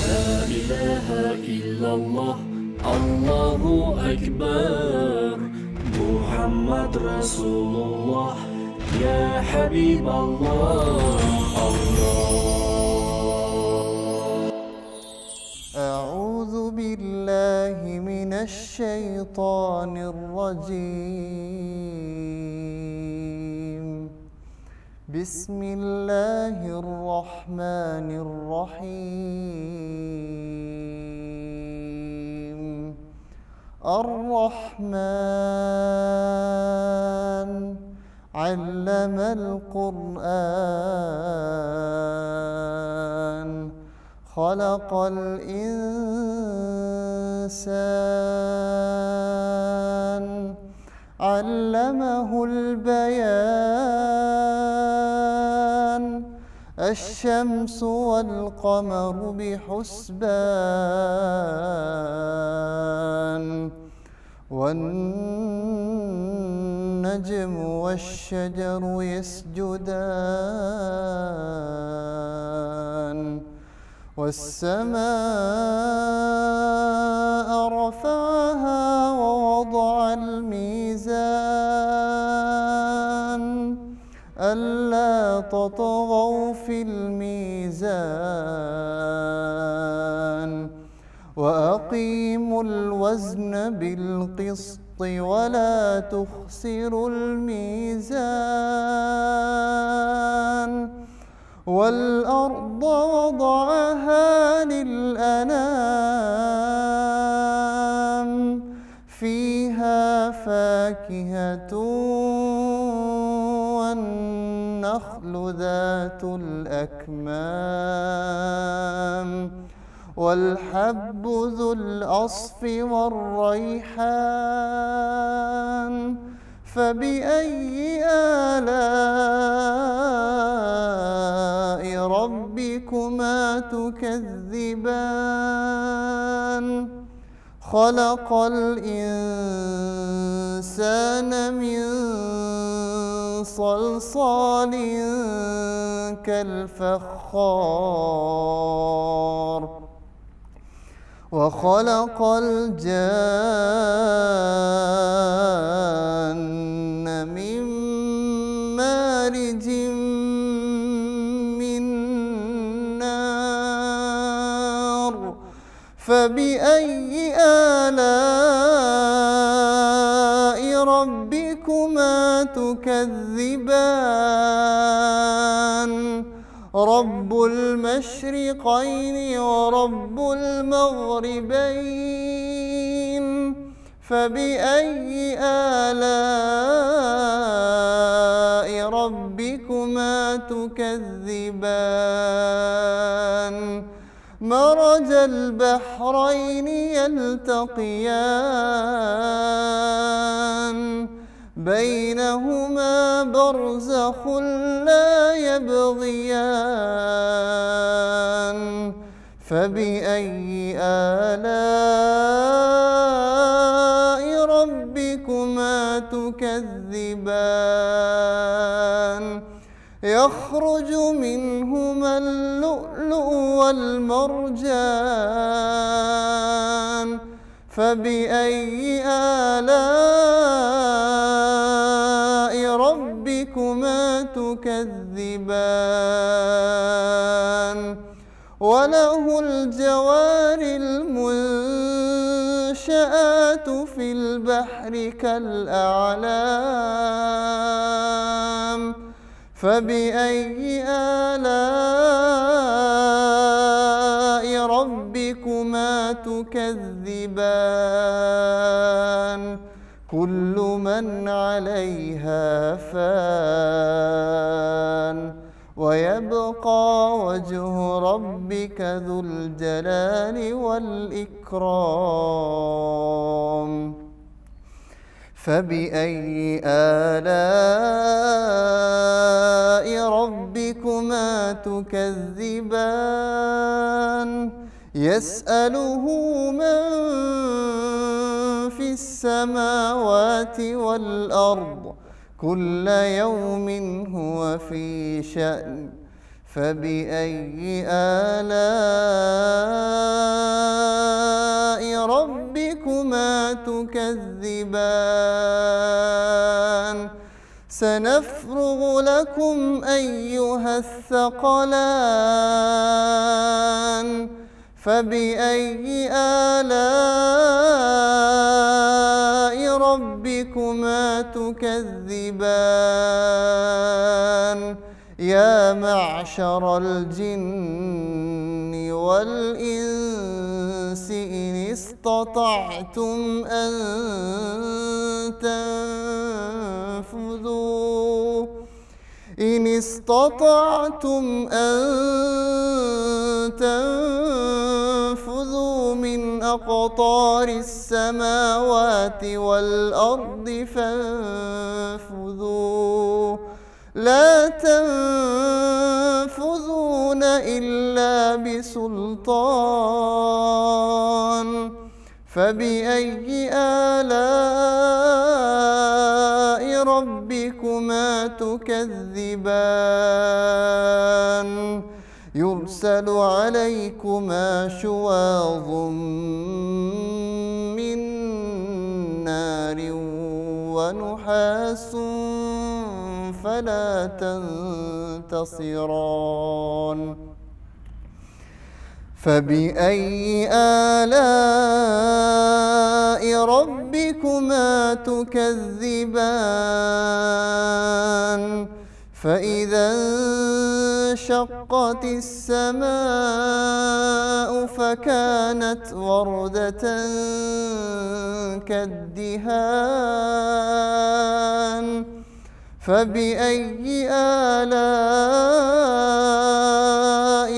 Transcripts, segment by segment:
لا إله إلا الله الله أكبر محمد رسول الله يا حبيب الله أعوذ بالله من الشيطان الرجيم بسم الله الرحمن الرحيم الرحمن علم القرآن خلق الإنسان علمه البيان الشمس والقمر بحسبان والنجم والشجر يسجدان والسماء رفعها ووضع الميزان ألا تطغوا في الميزان وأقيموا الوزن بالقسط ولا تخسروا الميزان والأرض وضعها للأنام فيها فاكهة والنخل ذات الأكمام والحب ذو العصف والريحان فبأي آلاء ربكما تكذبان خلق الإنسان من صلصال كالفخار وخلق الجان من مارج من نار فبأي آلاء ربكما تكذبان رب المشرقين ورب المغربين فبأي آلاء ربكما تكذبان مرج البحرين يلتقيان بينهما برزخ لا يبغيان فبأي آلاء ربكما تكذبان يخرج منهما اللؤلؤ والمرجان فبأي آلاء ربكما تكذبان وله الجوار المنشآت في البحر كالأعلام فبأي آلاء ربكما تكذبان كل من عليها فان ويبقى وجه ربك ذو الجلال والإكرام فبأي آلاء ربكما تكذبان يسأله من في السماوات والأرض كل يوم هو في شأن فبأي آلاء تكذبان سنفرغ لكم أيها الثقلان فبأي آلاء ربكما تكذبان يا معشر الجن والإنس إن استطعتم أن تنفذوا من أقطار السماوات والأرض فانفذوا لا تنفذون إلا بسلطان فبأي آلاء ربكما تكذبان يرسل عليكما شواظ من نار ونحاس فلا تنتصران فبأي آلاء ربكما تكذبان فإذا انشقت السماء فكانت وردة كالدهان فبأي آلاء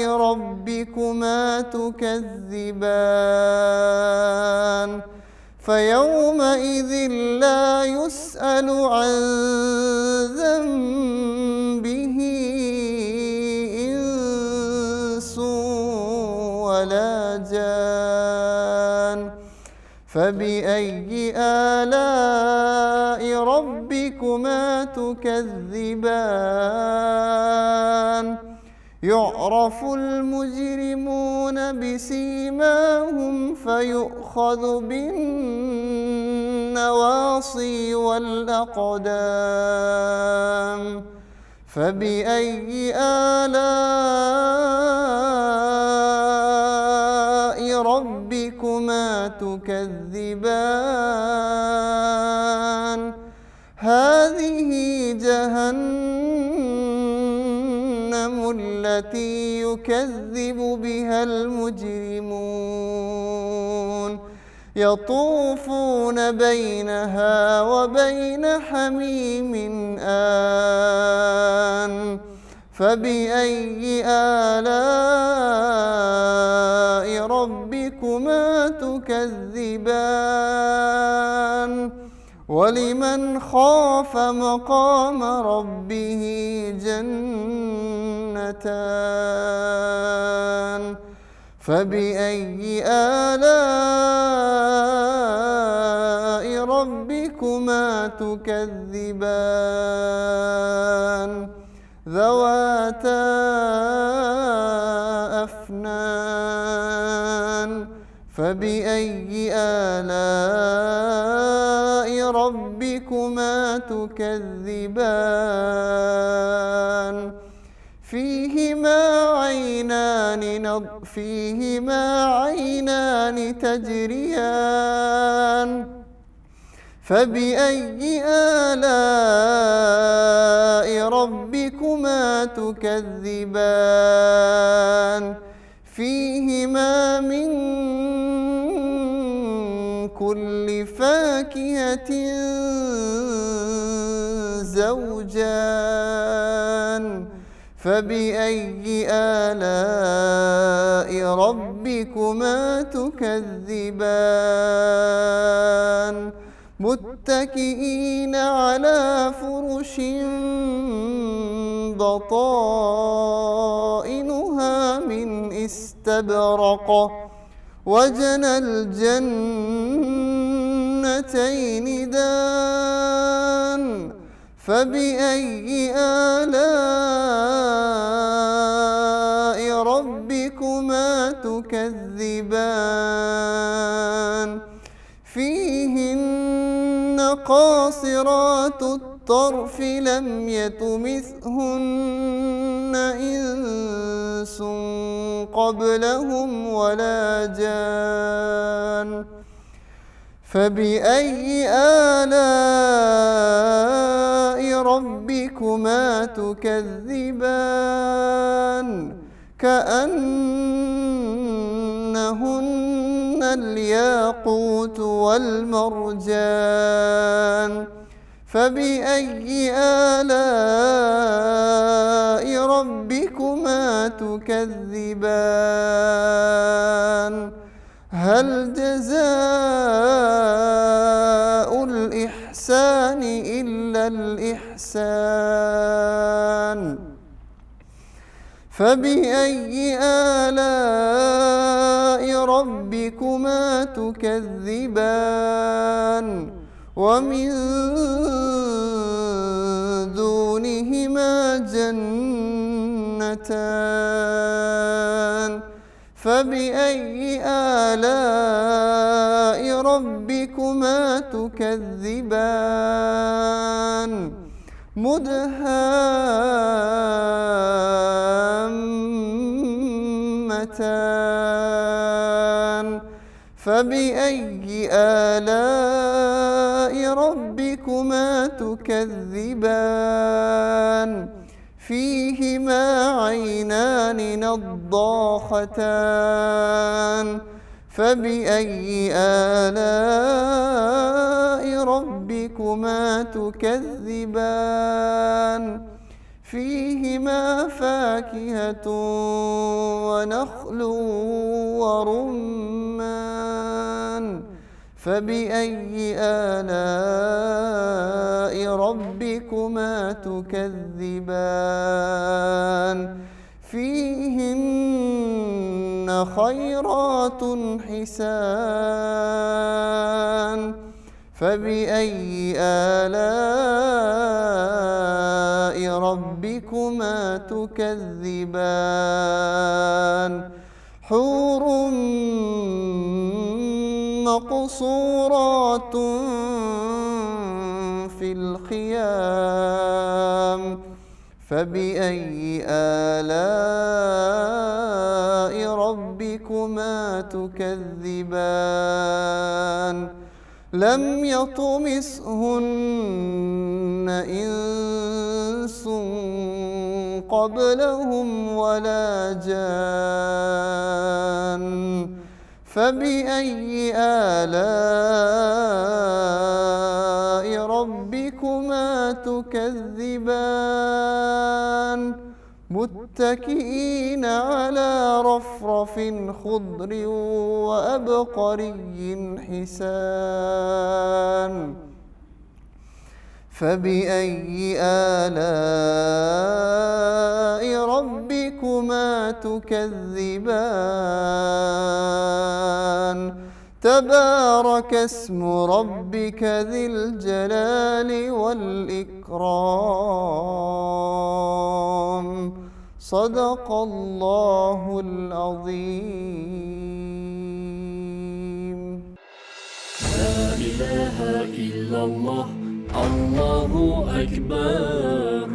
ربكما تكذبان فيومئذ لا يسأل عن ذنبه إنس ولا جان فبأي آلاء ربكما تكذبان يعرف المجرمون بسيماهم فيؤخذ بالنواصي والأقدام فبأي آلاء ربكما تكذبان هذه جهنم التي يكذب بها المجرمون يطوفون بينها وبين حميم آن فبأي آلاء ربكما تكذبان ولمن خاف مقام ربه جنتان فبأي آلاء ربكما تكذبان ذواتا أفنان فبأي آلاء ربكما تكذبان فيهما عينان تجريان فبأي آلاء ربكما تكذبان فيهما من كل فاكهة زوجان فبأي آلاء ربكما تكذبان متكئين على فرش بطائنها من استبرق وجنى الجنتين دان فبأي آلاء ربكما تكذبان فيهن قاصرات الطرف لم يطمثهن إنس قبلهم ولا جان فبأي آلاء ربكما تكذبان كأنهن الياقوت والمرجان فبأي آلاء ربكما تكذبان هل جزاء الإحسان إلا الإحسان فبأي آلاء ربكما تكذبان ومن دونهما جنتان فبأي آلاء ربكما تكذبان مدهامتان فبأي آلاء ربكما تكذبان فيهما عينان نضاختان فبأي آلاء ربكما تكذبان فيهما فاكهة ونخل ورمان فبأي آلاء ربكما تكذبان فيهن خيرات حسان فبأي آلاء ربكما تكذبان حور مقصورات في الخيام فبأي آلاء ربكما تكذبان لم يطمثهن إنس قبلهم ولا جان فبأي آلاء ربكما تكذبان متكئين على رفرف خضر وأبقري حسان فبأي آلاء ربكما تكذبان تبارك اسم ربك ذي الجلال والإكرام صدق الله العظيم. لا إله إلا الله الله أكبر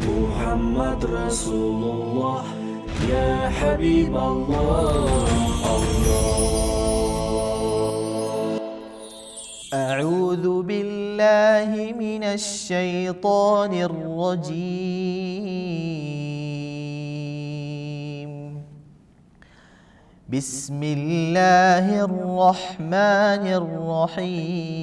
محمد رسول الله يا حبيب الله أعوذ بالله من الشيطان الرجيم بسم الله الرحمن الرحيم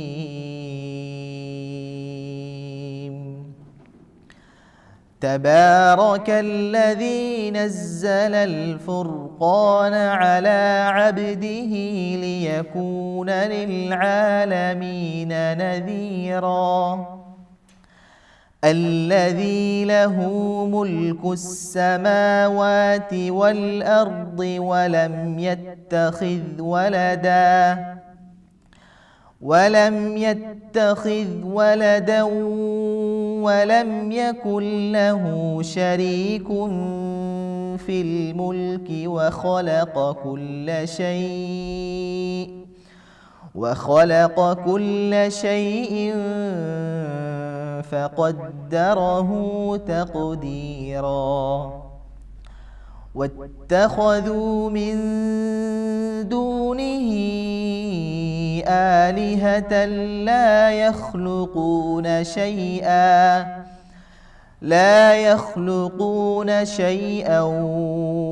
تبارك الذي نزل الفرقان على عبده ليكون للعالمين نذيرا الذي له ملك السماوات والأرض ولم يتخذ ولدا ولم يكن له شريك في الملك وخلق كل شيء فقدره تقديرا واتخذوا من دونه آلهة لا يخلقون شيئا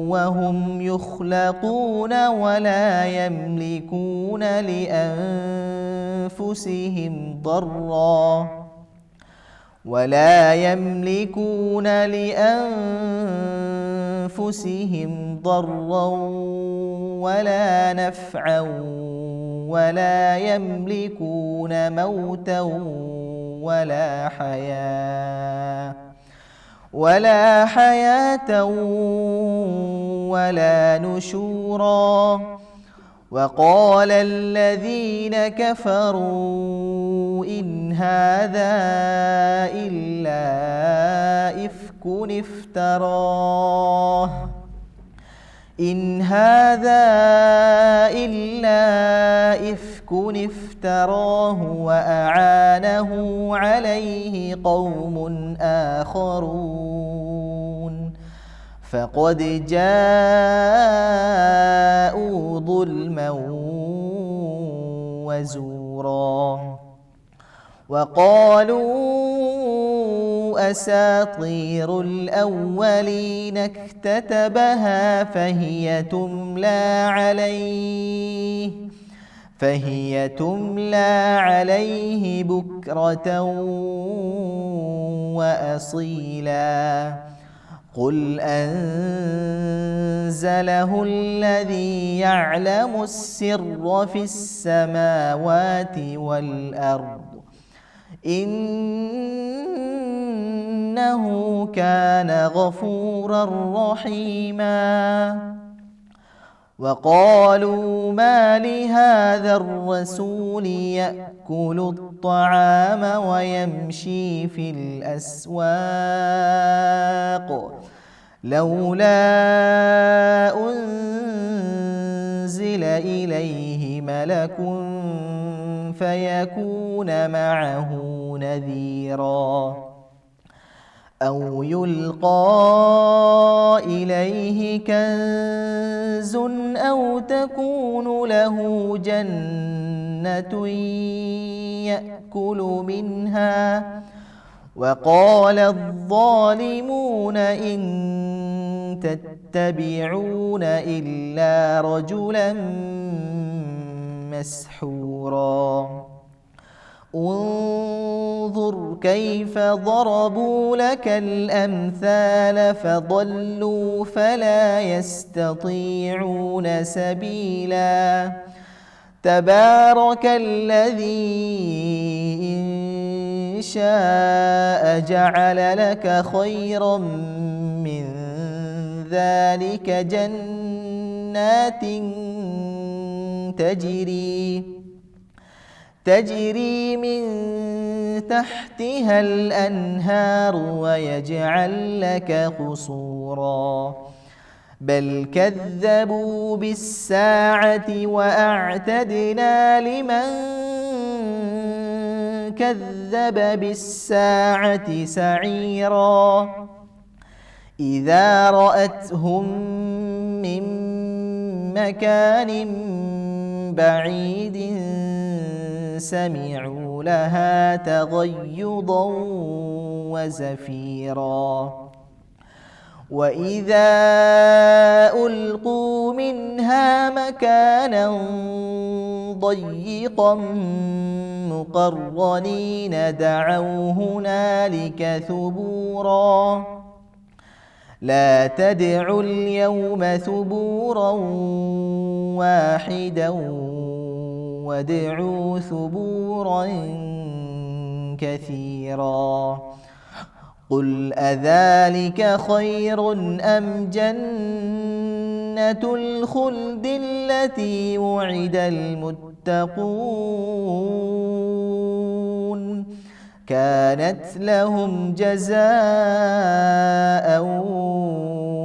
وهم يخلقون ولا يملكون لأنفسهم ضرا ولا نفعا ولا يملكون موتا ولا حياة ولا نشورا وقال الذين كفروا إن هذا إلا إفك افتراه وأعانه عليه قوم آخرون فقد جاءوا ظلما وزورا وقالوا أساطير الأولين اكتتبها فهي تملى عليه بكرة وأصيلا قل أنزله الذي يعلم السر في السماوات والأرض إنه كان غفورا رحيما وقالوا ما لهذا الرسول يأكل الطعام ويمشي في الأسواق لولا أنزل إليه ملك فيكون معه نذيرا أو يلقى إليه كنز أو تكون له جنة يأكل منها وقال الظالمون إن تتبعون إلا رجلا مسحورا انظر كيف ضربوا لك الأمثال فضلوا فلا يستطيعون سبيلا تبارك الذي إن شاء جعل لك خيرا من ذلك جنات تجري من تحتها الأنهار ويجعل لك قصورا بل كذبوا بالساعة وأعتدنا لمن كذب بالساعة سعيرا إذا رأتهم من مكان بعيد سمعوا لها تغيظا وزفيرا وإذا ألقوا منها مكانا ضيقا مقرنين دعوا هنالك ثبورا لا تدعوا اليوم ثبورا واحدا وادعوا ثبورا كثيرا قل أذلك خير أم جنة الخلد التي وعد المتقون كانت لهم جزاء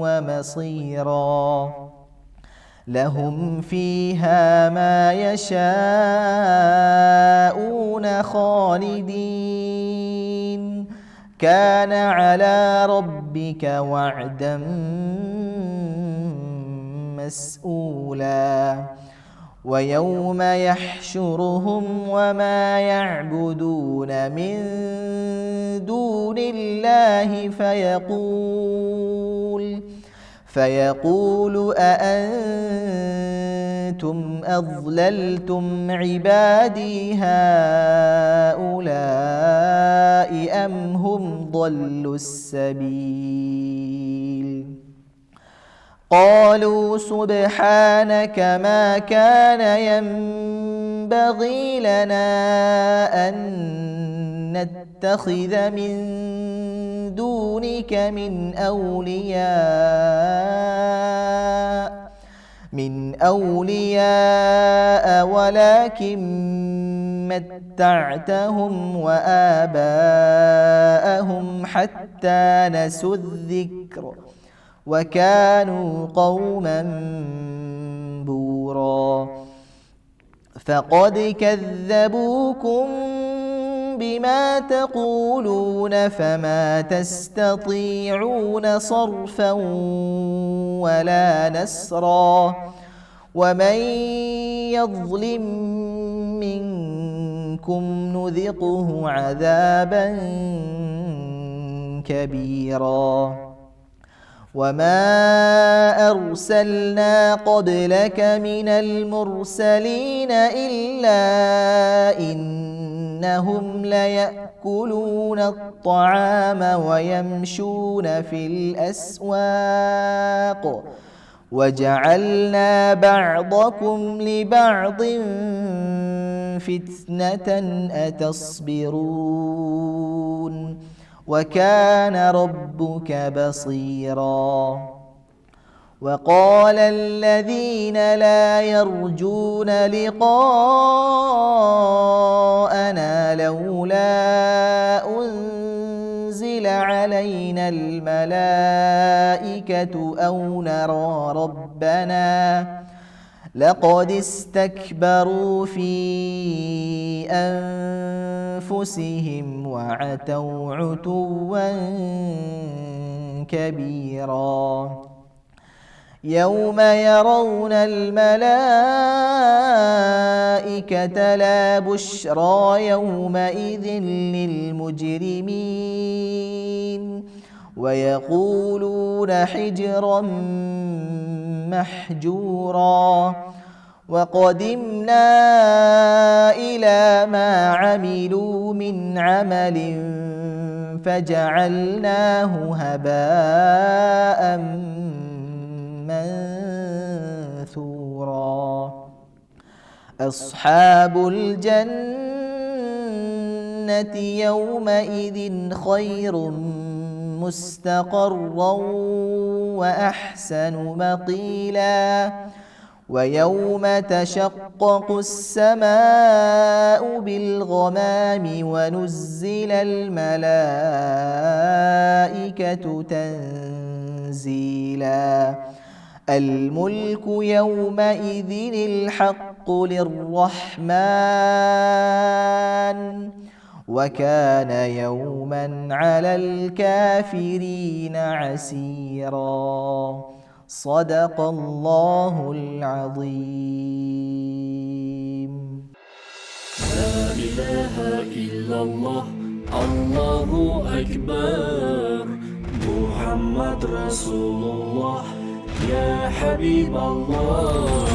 ومصيرا لهم فيها ما يشاءون خالدين كان على ربك وعدا مسؤولا ويوم يحشرهم وما يعبدون من دون الله فيقول أأنتم أضللتم عبادي هؤلاء أم هم ضلوا السبيل قالوا سبحانك ما كان ينبغي لنا أن نتخذ من دونك من أولياء ولكن متعتهم وآباءهم حتى نسوا الذكر وكانوا قوما بورا فقد كذبوكم بما تقولون فما تستطيعون صرفا ولا نصرا ومن يظلم منكم نذقه عذابا كبيرا وما أرسلنا قبلك من المرسلين إلا إنهم ليأكلون الطعام ويمشون في الأسواق وجعلنا بعضكم لبعض فتنة أتصبرون وكان ربك بصيرا وقال الذين لا يرجون لقاءنا لولا أنزل علينا الملائكة أو نرى ربنا لقد استكبروا في أنفسهم وعتوا عتوا كبيرا يوم يرون الملائكة لا بشرى يومئذ للمجرمين ويقولون حجرا محجورا وقدمنا إلى ما عملوا من عمل فجعلناه هباء منثورا أصحاب الجنة يومئذ خير مستقرا وأحسن مقيلا ويوم تشقق السماء بالغمام ونزل الملائكة تنزيلا الملك يومئذ الحق للرحمن وكان يوما على الكافرين عسيرا صدق الله العظيم لا إله إلا الله الله أكبر محمد رسول الله يا حبيب الله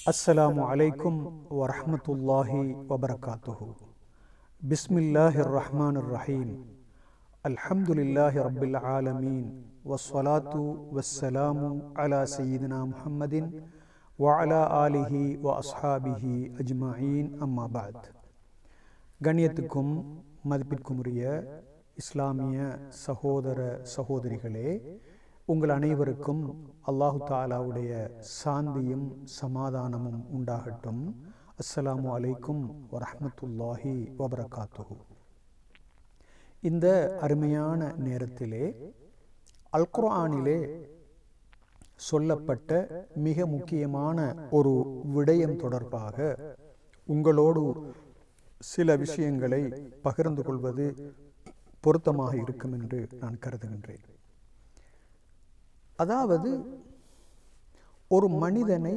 السلام عليكم ورحمة الله وبركاته بسم الله الرحمن الرحيم الحمد لله رب العالمين والصلاة والسلام على سيدنا محمد وعلى آله وأصحابه أجمعين أما بعد கண்ணியத்துக்கும் மதிப்பிற்கும் உரிய இஸ்லாமிய சகோதர சகோதரிகளே, உங்கள் அனைவருக்கும் அல்லாஹு தாலாவுடைய சாந்தியும் சமாதானமும் உண்டாகட்டும். அஸ்ஸலாமு அலைக்கும் வரஹ்மத்துல்லாஹி வபரகாத்துஹு. இந்த அருமையான நேரத்திலே அல் குர்ஆனிலே சொல்லப்பட்ட மிக முக்கியமான ஒரு விடயம் தொடர்பாக உங்களோடு சில விஷயங்களை பகிர்ந்து கொள்வது பொருத்தமாக இருக்கும் என்று நான் கருதுகின்றேன். அதாவது, ஒரு மனிதனை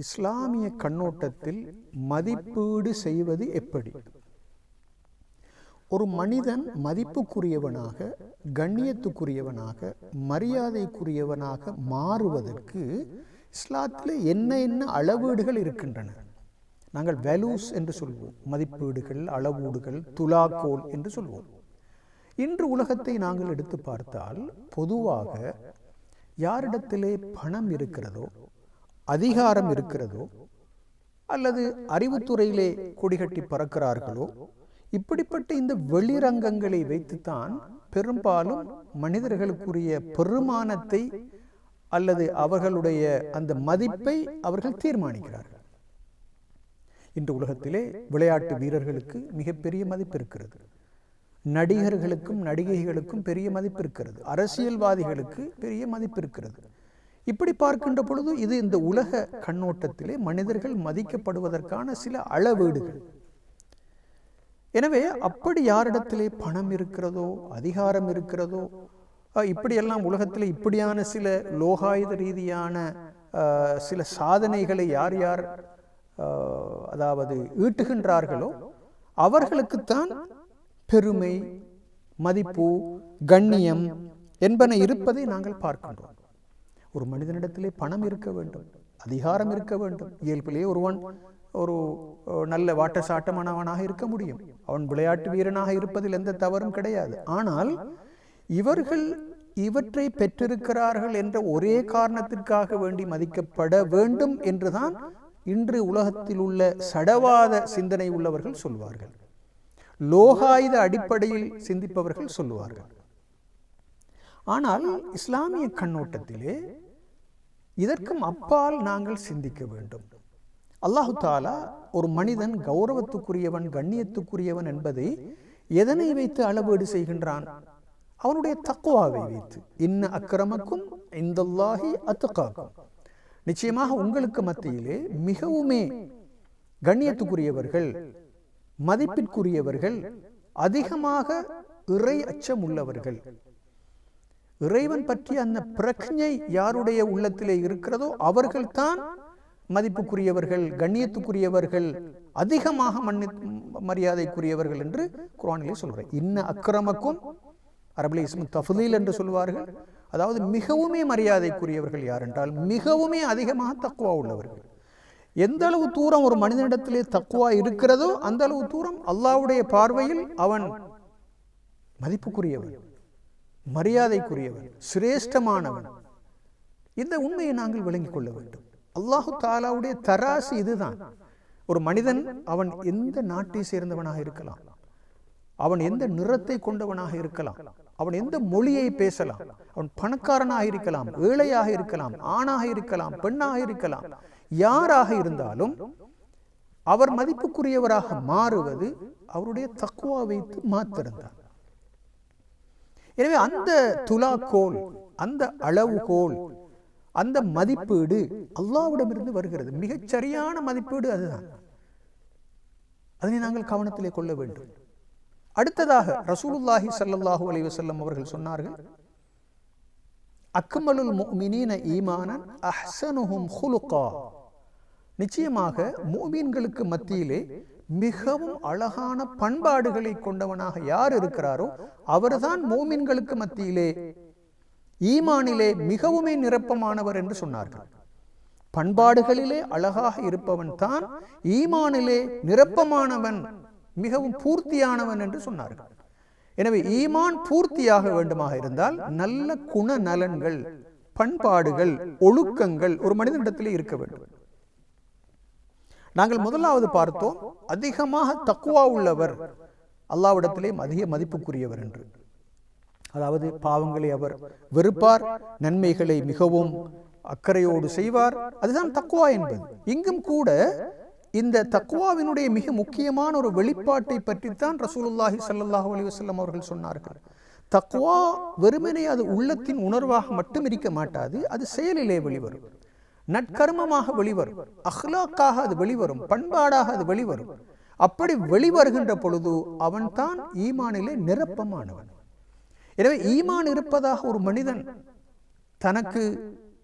இஸ்லாமிய கண்ணோட்டத்தில் மதிப்பீடு செய்வது எப்படி? ஒரு மனிதன் மதிப்புக்குரியவனாக, கண்ணியத்துக்குரியவனாக, மரியாதைக்குரியவனாக மாறுவதற்கு இஸ்லாத்தில் என்ன அளவீடுகள் இருக்கின்றன? நாங்கள் வேல்யூஸ் என்று சொல்வோம், மதிப்பீடுகள், அளவீடுகள், துலாக்கோல் என்று சொல்வோம். இன்று உலகத்தை நாங்கள் எடுத்து பார்த்தால் பொதுவாக யாரிடத்திலே பணம் இருக்கிறதோ, அதிகாரம் இருக்கிறதோ, அல்லது அறிவுத்துறையிலே கொடிகட்டி பறக்கிறார்களோ, இப்படிப்பட்ட இந்த வெளிரங்கங்களை வைத்துத்தான் பெரும்பாலும் மனிதர்களுக்குரிய பெருமானத்தை அல்லது அவர்களுடைய அந்த மதிப்பை அவர்கள் தீர்மானிக்கிறார்கள். இன்று உலகத்திலே விளையாட்டு வீரர்களுக்கு மிகப்பெரிய மதிப்பு இருக்கிறது, நடிகர்களுக்கும் நடிகைகளுக்கும் பெரிய மதிப்பு இருக்கிறது, அரசியல்வாதிகளுக்கு பெரிய மதிப்பு இருக்கிறது. இப்படி பார்க்கின்ற பொழுது இது இந்த உலக கண்ணோட்டத்திலே மனிதர்கள் மதிக்கப்படுவதற்கான சில அளவீடுகள். எனவே அப்படி யாரிடத்திலே பணம் இருக்கிறதோ, அதிகாரம் இருக்கிறதோ, இப்படியெல்லாம் உலகத்தில் இப்படியான சில லோகாயுத ரீதியான சில சாதனைகளை யார் யார் அதாவது ஈட்டுகின்றார்களோ அவர்களுக்குத்தான் பெருமை, மதிப்பு, கண்ணியம் என்பன இருப்பதை நாங்கள் பார்க்கின்றோம். ஒரு மனிதனிடத்திலே பணம் இருக்க வேண்டும், அதிகாரம் இருக்க வேண்டும். இயல்பிலே ஒருவன் ஒரு நல்ல வாட்ட சாட்டமானவனாக இருக்க முடியும், அவன் விளையாட்டு வீரனாக இருப்பதில் எந்த தவறும் கிடையாது. ஆனால் இவர்கள் இவற்றை பெற்றிருக்கிறார்கள் என்ற ஒரே காரணத்திற்காக வேண்டி மதிக்கப்பட வேண்டும் என்றுதான் இன்று உலகத்தில் உள்ள சடவாத சிந்தனை உள்ளவர்கள் சொல்வார்கள், லோகாயுத அடிப்படையில் சிந்திப்பவர்கள் சொல்லுவார்கள். ஆனால் இஸ்லாமிய கண்ணோட்டத்திலே இதற்கும் அப்பால் நாங்கள் சிந்திக்க வேண்டும். அல்லாஹு தாலா ஒரு மனிதன் கௌரவத்துக்குரியவன், கண்ணியத்துக்குரியவன் என்பதை எதனை வைத்து அளவீடு செய்கின்றான்? அவனுடைய தக்வாவை வைத்து. இன்ன அக்ரமக்கும் இந்தல்லாஹி அத்காக்கும், நிச்சயமாக உங்களுக்கு மத்தியிலே மிகவுமே கண்ணியத்துக்குரியவர்கள், மதிப்பிற்குரியவர்கள், அதிகமாக இறை அச்சம் உள்ளவர்கள், இறைவன் பற்றிய அந்த பிரக்ஞை யாருடைய உள்ளத்திலே இருக்கிறதோ அவர்கள்தான் மதிப்புக்குரியவர்கள், கண்ணியத்துக்குரியவர்கள், அதிகமாக மரியாதைக்குரியவர்கள் என்று குர்ஆனிலே சொல்றேன். இன்ன அக்ரமக்கும், அரபிலே இஸ்மு தஃதீல் என்று சொல்வார்கள். அதாவது மிகவுமே மரியாதைக்குரியவர்கள் யார் என்றால் மிகவுமே அதிகமாக தக்வா உள்ளவர்கள். எந்த அளவு தூரம் ஒரு மனிதனிடத்திலே தக்வா இருக்கிறதோ அந்த அளவு தூரம் அல்லாஹ்வுடைய பார்வையில் அவன் மதிப்புக்குரியவன், மரியாதைக்குரியவன், சிரேஷ்டமானவன். இந்த உண்மையை நாங்கள் விளங்கிக் கொள்ள வேண்டும். அல்லாஹு தாலாவுடைய தராசு இதுதான். ஒரு மனிதன் அவன் எந்த நாட்டை சேர்ந்தவனாக இருக்கலாம், அவன் எந்த நிறத்தை கொண்டவனாக இருக்கலாம், அவன் எந்த மொழியை பேசலாம், அவன் பணக்காரனாக இருக்கலாம், ஏழையாக இருக்கலாம், ஆணாக இருக்கலாம், பெண்ணாக இருக்கலாம், யாராக இருந்தாலும் அவர் மதிப்புக்குரியவராக மாறுவது அவருடைய தக்வா வைத்து மாத்திருந்தார். எனவே அந்த துலாக்கோல், அந்த அளவுகோல், அந்த மதிப்பீடு அல்லாஹ்விடமிருந்து வருகிறது. மிகச் சரியான மதிப்பீடு அதுதான். அதனை நாங்கள் கவனத்திலே கொள்ள வேண்டும். அடுத்ததாக ரசூலுல்லாஹி ஸல்லல்லாஹு அலைஹி வஸல்லம் அவர்கள் சொன்னார்கள், அக்மலுல் முஃமினீன ஈமானன் அஹ்ஸனுஹும் குலுகா, நிச்சயமாக முஃமின்களுக்கு மத்தியிலே மிகவும் அழகான பண்பாடுகளை கொண்டவனாக யார் இருக்கிறாரோ அவர்தான் முஃமின்களுக்கு மத்தியிலே ஈமானிலே மிகவுமே நிரப்பமானவர் என்று சொன்னார்கள். பண்பாடுகளிலே அழகாக இருப்பவன் தான் ஈமானிலே நிரப்பமானவன், மிகவும் பூர்த்தியானவன் என்று சொன்னார்கள். எனவே ஈமான் பூர்த்தியாக வேண்டுமாக இருந்தால் நல்ல குணநலன்கள், பண்பாடுகள், ஒழுக்கங்கள் ஒரு மனிதனிடத்திலே இருக்க வேண்டும். நாங்கள் முதலாவது பார்த்தோம், அதிகமாக தக்வா உள்ளவர் அல்லாஹ்விடத்திலே அதிக மதிப்புக்குரியவர் என்று. அதாவது பாவங்களை அவர் வெறுப்பார், நன்மைகளை மிகவும் அக்கறையோடு செய்வார். அதுதான் தக்வா என்பது. இங்கும் கூட இந்த தக்வாவினுடைய மிக முக்கியமான ஒரு வெளிப்பாட்டை பற்றித்தான் ரசூலுல்லாஹி ஸல்லல்லாஹு அலைஹி வஸல்லம் அவர்கள் சொன்னார்கள். தக்வா வெறுமனே அது உள்ளத்தின் உணர்வாக மட்டும் இருக்க மாட்டாது, அது செயலிலே வெளிவரும், நற்கர்மமாக வெளிவரும், அஹ்லாக்காக அது வெளிவரும், பண்பாடாக அது வெளிவரும். அப்படி வெளிவருகின்ற பொழுது அவன்தான் ஈமானிலே நிரப்பமானவன். எனவே ஈமான் இருப்பதாக ஒரு மனிதன்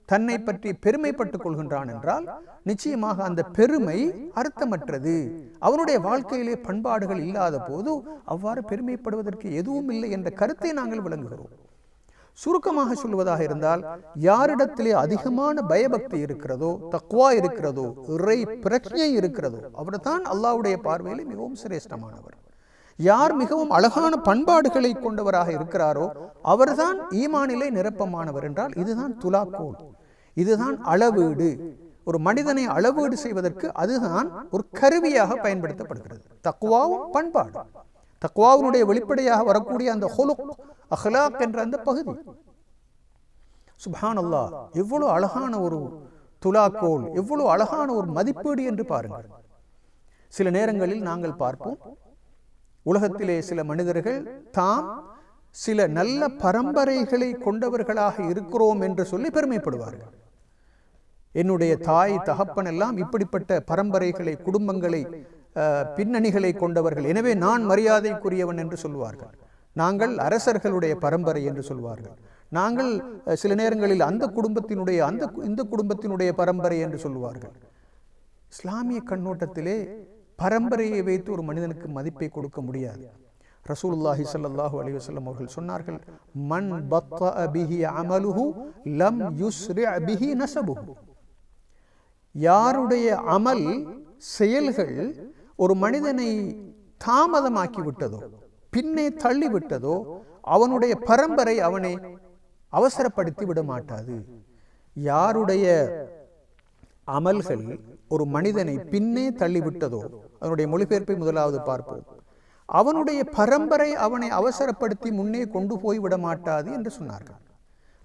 தன்னை பற்றி பெருமைப்பட்டுக் கொள்கின்றான் என்றால் நிச்சயமாக அந்த பெருமை அர்த்தமற்றது. அவனுடைய வாழ்க்கையிலே பண்பாடுகள் இல்லாத போது அவ்வாறு பெருமைப்படுவதற்கு எதுவும் இல்லை என்ற கருத்தை நாங்கள் விளங்குகிறோம். சுருக்கமாக சொல்வதாக இருந்தால், யாரிடத்திலே அதிகமான பயபக்தி இருக்கிறதோ, தக்வா இருக்கிறதோ, இறை பிரக்ஞை இருக்கிறதோ, அவர்தான் அல்லாஹ்வுடைய பார்வையில் மிகவும் சிரேஷ்டமானவர். யார் மிகவும் அழகான பண்பாடுகளை கொண்டவராக இருக்கிறாரோ அவர்தான் ஈமானிலே நிரப்பமானவர் என்றால் இதுதான் துலாக்கோல், இதுதான் அளவீடு. ஒரு மனிதனை அளவீடு செய்வதற்கு அதுதான் ஒரு கருவியாக பயன்படுத்தப்படுகிறது. தக்வாவும் பண்பாடு, தக்வாவினுடைய வெளிப்படையாக வரக்கூடிய அந்த ஹுலுக், அஹ்லாக் என்ற அந்த பகுதி. சுப்ஹானல்லாஹ், எவ்வளவு அழகான ஒரு துலாக்கோல், எவ்வளவு அழகான ஒரு மதிப்பீடு என்று பாருங்கள். சில நேரங்களில் நாங்கள் பார்ப்போம், உலகத்திலே சில மனிதர்கள் தாம் சில நல்ல பரம்பரைகளை கொண்டவர்களாக இருக்கிறோம் என்று சொல்லி பெருமைப்படுவார்கள். என்னுடைய தாய் தகப்பன் எல்லாம் இப்படிப்பட்ட பரம்பரைகளை, குடும்பங்களை, பின்னணிகளை கொண்டவர்கள், எனவே நான் மரியாதைக்குரியவன் என்று சொல்வார்கள். நாங்கள் அரசர்களுடைய பரம்பரை என்று சொல்வார்கள். நாங்கள் சில நேரங்களில் அந்த குடும்பத்தினுடைய இந்த குடும்பத்தினுடைய பரம்பரை என்று சொல்வார்கள். இஸ்லாமிய கண்ணோட்டத்திலே பரம்பரையை வைத்து ஒரு மனிதனுக்கு மதிப்பை கொடுக்க முடியாது. ரசூலுல்லாஹி ஸல்லல்லாஹு அலைஹி வஸல்லம் அவர்கள் சொன்னார்கள், மன் பத்தஅ பிஹி அமலுஹு லம் யுஸ்ரி பிஹி நஸபுஹு. யாருடைய அமல், செயல்கள் ஒரு மனிதனை தாமதமாக்கி விட்டதோ, பின்னே தள்ளி விட்டதோ, அவனுடைய பரம்பரை அவனை அவசரப்படுத்தி விட மாட்டாது. யாருடைய அமல்கள் ஒரு மனிதனை பின்னே தள்ளிவிட்டதோ, அதனுடைய மொழிபெயர்ப்பை முதலாவது பார்ப்போம், அவனுடைய பரம்பரை அவனை அவசரப்படுத்தி முன்னே கொண்டு போய் விட மாட்டாது என்று சொன்னார்கள்.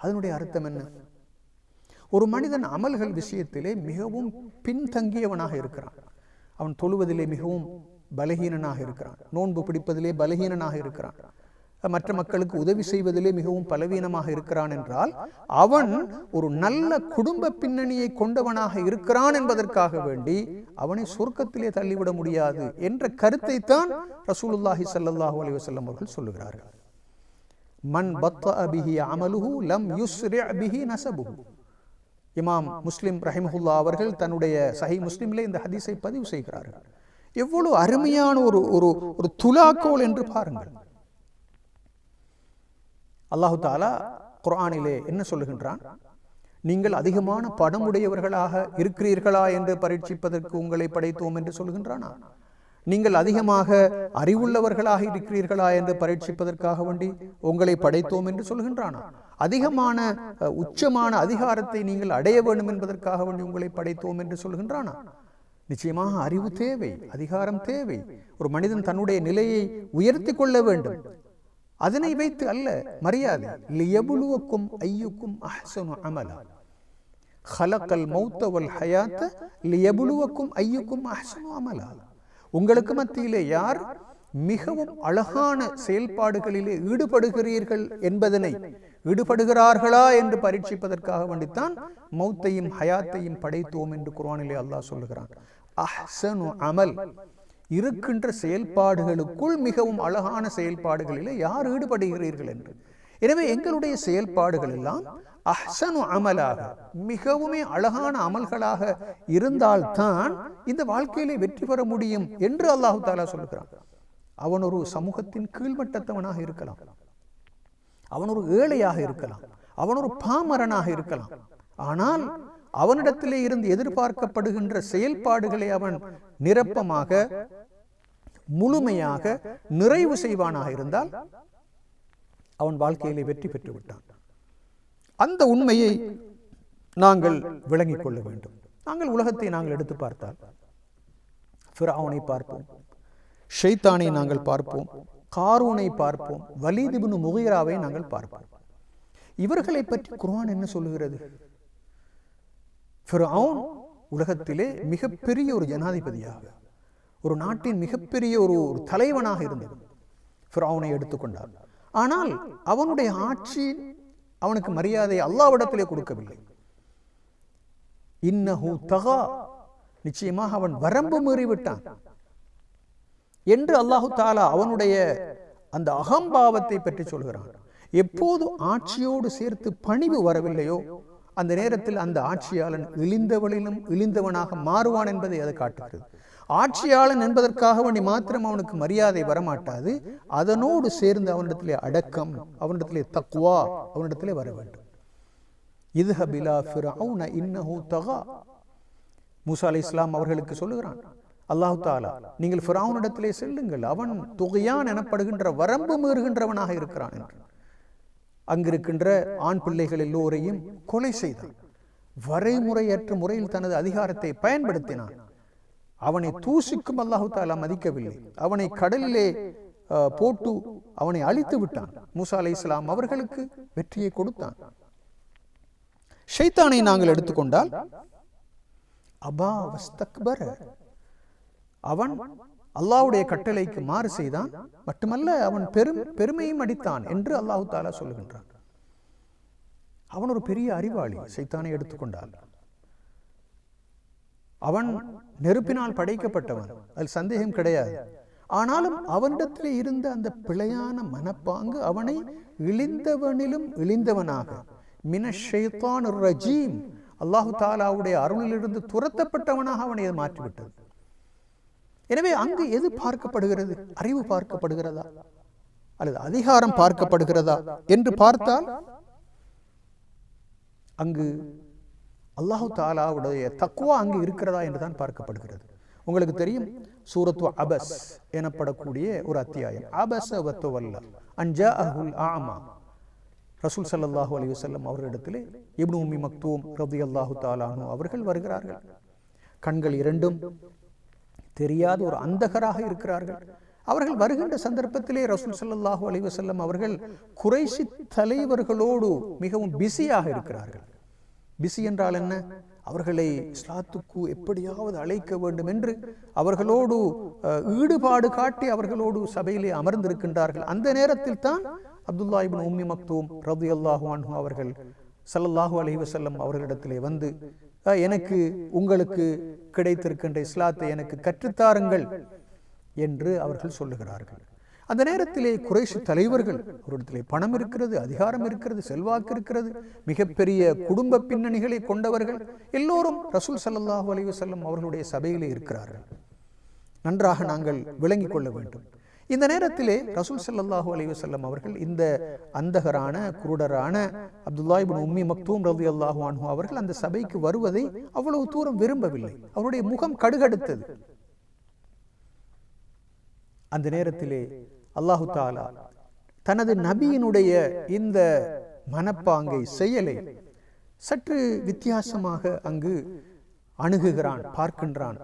அதனுடைய அர்த்தம் என்ன? ஒரு மனிதன் அமல்கள் விஷயத்திலே மிகவும் பின்தங்கியவனாக இருக்கிறான், அவன் தொழுவதிலே மிகவும் பலகீனனாக இருக்கிறான், நோன்பு பிடிப்பதிலே பலகீனனாக இருக்கிறான், மற்ற மக்களுக்கு உதவி செய்வதிலே மிகவும் பலவீனமாக இருக்கிறான் என்றால் அவன் ஒரு நல்ல குடும்ப பின்னணியை கொண்டவனாக இருக்கிறான் என்பதற்காக வேண்டி அவனை சொர்க்கத்திலே தள்ளிவிட முடியாது என்ற கருத்தை தான் ரசூலுல்லாஹி ஸல்லல்லாஹு அலைஹி வஸல்லம் அவர்கள் சொல்லுகிறார்கள். மன் பத்தஅ பிஹி அமலுஹு லம் யுஸ்ரி பிஹி நஸபுஹு. இமாம் முஸ்லிம் ரஹிமஹுல்லாஹ் அவர்கள் தன்னுடைய சஹீஹ் முஸ்லிமிலே இந்த ஹதீஸை பதிவு செய்கிறார்கள். எவ்வளவு அருமையான ஒரு துலாக்கோல் என்று பாருங்கள். அல்லாஹு தாலா குர்ஆனிலே என்ன சொல்லுகின்றான்? நீங்கள் அதிகமான பணமுடையவர்களாக இருக்கிறீர்களா என்று பரீட்சிப்பதற்கு உங்களை படைத்தோம் என்று சொல்லுகின்றானா? நீங்கள் அதிகமாக அறிவுள்ளவர்களாக இருக்கிறீர்களா என்று பரீட்சிப்பதற்காக வேண்டி உங்களை படைத்தோம் என்று சொல்கின்றானா? அதிகமான உச்சமான அதிகாரத்தை நீங்கள் அடைய வேண்டும் என்பதற்காக வேண்டி உங்களை படைத்தோம் என்று சொல்கின்றானா? நிச்சயமாக அறிவு தேவை, அதிகாரம் தேவை. ஒரு மனிதன் தன்னுடைய நிலையை உயர்த்தி கொள்ள வேண்டும். அதனை வைத்து அல்ல மரியாதை. லியபுலுவக்கும் ஐயுக்கும் அஹ்ஸனு அமலா ஹலக்கல் மௌத்த வல் ஹயாத்த லியபுலுவக்கும் ஐயுக்கும் அஹ்ஸனு அமலா. உங்களுக்கு மத்தியிலே யார் மிகவும் அழகான செயல்பாடுகளிலே ஈடுபடுகிறார்களா என்று பரீட்சிப்பதற்காக வேண்டித்தான் மௌத்தையும் ஹயாத்தையும் படைத்தோம் என்று குர்ஆனிலே அல்லாஹ் சொல்லுகிறான். அஹ்ஸனு அமல், இருக்கின்ற செயல்பாடுகளுக்குள் மிகவும் அழகான செயல்பாடுகளிலே யார் ஈடுபடுகிறீர்கள் என்று. எனவே எங்களுடைய செயல்பாடுகள் எல்லாம் அஹ்ஸனு அமலாக, மிகவுமே அழகான அமல்களாக இருந்தால்தான் இந்த வாழ்க்கையிலே வெற்றி பெற முடியும் என்று அல்லாஹு தாலா சொல்லுகிறான். அவன் ஒரு சமூகத்தின் கீழ்மட்டத்தவனாக இருக்கலாம், அவன் ஒரு ஏழையாக இருக்கலாம், அவன் ஒரு பாமரனாக இருக்கலாம். ஆனால் அவனிடத்திலே இருந்து எதிர்பார்க்கப்படுகின்ற செயல்பாடுகளை அவன் நிரப்பமாக, முழுமையாக நிறைவு செய்வானாக இருந்தால் அவன் வாழ்க்கையிலே வெற்றி பெற்று விட்டான். அந்த உண்மையை நாங்கள் விளங்கிக் கொள்ள வேண்டும். நாங்கள் உலகத்தை நாங்கள் எடுத்து பார்த்தால் ஃபிரௌனை பார்ப்போம், ஷைத்தானை நாங்கள் பார்ப்போம், காரூனை பார்ப்போம், வலீத் இப்னு முகீராவை நாங்கள் பார்ப்போம். இவர்களை பற்றி குர்ஆன் என்ன சொல்லுகிறது? ஃபிரௌன் உலகத்திலே மிகப்பெரிய ஒரு ஜனாதிபதியாக, ஒரு நாட்டின் மிகப்பெரிய ஒரு தலைவனாக இருந்தது. ஃபிரௌனை எடுத்துக்கொண்டார். ஆனால் அவனுடைய ஆட்சி அவனுக்கு மரியாதை அல்லாஹ்விடத்திலே கொடுக்கவில்லை. இன்னஹு தகா, நிச்சயமாக அவன் வரம்பு மீறிவிட்டான் என்று அல்லாஹு தாலா அவனுடைய அந்த அகம்பாவத்தை பற்றி சொல்கிறான். எப்போது ஆட்சியோடு சேர்த்து பணிவு வரவில்லையோ அந்த நேரத்தில் அந்த ஆட்சியாளன் இழிந்தவனிலும் இழிந்தவனாக மாறுவான் என்பதை அது காட்டுகிறது. ஆட்சியாளன் என்பதற்காக வேண்டி மாத்திரம் அவனுக்கு மரியாதை வரமாட்டாது, அதனோடு சேர்ந்து அவனிடத்திலே அடக்கம், அவனிடத்திலே தக்வா அவனிடத்திலே வர வேண்டும். இத்ஹப் இலா ஃபிர்அவுன இன்னஹு தகா, மூசா அலைஹிஸ்ஸலாம் அவர்களுக்கு சொல்லுகிறான் அல்லாஹ் தஆலா, நீங்கள் ஃபிர்அவுனிடத்திலே செல்லுங்கள், அவன் துகியான் எனப்படுகின்ற வரம்பு மீறுகின்றவனாக இருக்கிறான் என்று. அங்கிருக்கின்ற ஆண் பிள்ளைகள் எல்லோரையும் கொலை செய்தான். வரைமுறையற்ற முறையில் தனது அதிகாரத்தை பயன்படுத்தினான். அவனை தூசிக்கும் அல்லாஹ் தஆலா மதிக்கவில்லை. அவனை கடலிலே போட்டு அவனை அழித்து விட்டான். மூசா அலைஹிஸ்ஸலாம் அவர்களுக்கு வெற்றியை கொடுத்தான். ஷைத்தானை நாங்கள் எடுத்துக்கொண்டால் அபா வஸ்தக்பர, அவன் அல்லாஹ்வுடைய கட்டளைக்கு மாறு செய்தான், மட்டுமல்ல அவன் பெருமையும் அடித்தான் என்று அல்லாஹ் தஆலா சொல்லுகின்றான். அவன் ஒரு பெரிய அறிவாளி. ஷைத்தானை எடுத்துக்கொண்டால் அவன் நெருப்பினால் படைக்கப்பட்டவன், அதில் சந்தேகம் கிடையாது. ஆனாலும் அவனிடத்திலே இருந்த அந்த பிழையான மனப்பாங்கு அவனை இழிந்தவனிலும் இழிந்தவனாக, மினஷ்-ஷைத்தானிர் ரஜீம், அல்லாஹு தஆலாவுடைய அருளிலிருந்து துரத்தப்பட்டவனாக அவனை மாற்றிவிட்டது. எனவே அங்கு எது பார்க்கப்படுகிறது? அறிவு பார்க்கப்படுகிறதா அல்லது அதிகாரம் பார்க்கப்படுகிறதா என்று பார்த்தால் அங்கு அல்லாஹு தஆலாவுடைய தக்வா அங்கு இருக்கிறதா என்றுதான் பார்க்கப்படுகிறது. உங்களுக்கு தெரியும், சூரத்து அபஸ் எனப்படக்கூடிய ஒரு அத்தியாயம், அபஸ வத்தவல்ல அன் ஜாஅஹுல் அஅமா. ரசூல் ஸல்லல்லாஹு அலைஹி வஸல்லம் அவர்களிடத்திலே இப்னு உம்மி மக்தூம் ரலியல்லாஹு தஆலா அன்ஹு அவர்கள் வருகிறார்கள். கண்கள் இரண்டும் தெரியாத ஒரு அந்தகராக இருக்கிறார்கள். அவர்கள் வருகின்ற சந்தர்ப்பத்திலே ரசூல் ஸல்லல்லாஹு அலைஹி வஸல்லம் அவர்கள் குறைஷி தலைவர்களோடு மிகவும் பிஸியாக இருக்கிறார்கள். பிஸி என்றால் என்ன? அவர்களை இஸ்லாத்துக்கு எப்படியாவது அழைக்க வேண்டும் என்று அவர்களோடு ஈடுபாடு காட்டி அவர்களோடு சபையிலே அமர்ந்திருக்கின்றார்கள். அந்த நேரத்தில் தான் அப்துல்லா இப்னு உம்மி மக்தூம் ரலியல்லாஹு அன்ஹு அவர்கள் ஸல்லல்லாஹு அலைஹி வஸல்லம் அவர்களிடத்திலே வந்து, எனக்கு உங்களுக்கு கிடைத்திருக்கின்ற இஸ்லாத்தை எனக்கு கற்றுத்தாருங்கள் என்று அவர்கள் சொல்லுகிறார்கள். அந்த நேரத்திலே குறைஷி தலைவர்கள், அவரிடத்திலே பணம் இருக்கிறது, அதிகாரம் இருக்கிறது, செல்வாக்கு இருக்கிறது, மிகப்பெரிய குடும்ப பின்னணிகளை கொண்டவர்கள் எல்லோரும் ரசூல் ஸல்லல்லாஹு அலைஹி வஸல்லம் அவர்களுடைய சபையிலே இருக்கிறார்கள். நன்றாக நாங்கள் விளங்கிக் கொள்ள வேண்டும். இந்த நேரத்திலே ரசூல் ஸல்லல்லாஹு அலைஹி வஸல்லம் அவர்கள் இந்த அந்தகரான குருடரான அப்துல்லா இப்னு உம்மி மக்தூம் ரலியல்லாஹு அன்ஹு அவர்கள் அந்த சபைக்கு வருவதை அவ்வளவு தூரம் விரும்பவில்லை. அவருடைய முகம் கடுகடுத்தது. அந்த நேரத்திலே அல்லாஹு தஆலா தனது நபியினுடைய இந்த மனப்பாங்கை, செயலை சற்று வித்தியாசமாக அங்கு அணுகுகிறான், பார்க்கின்றான்.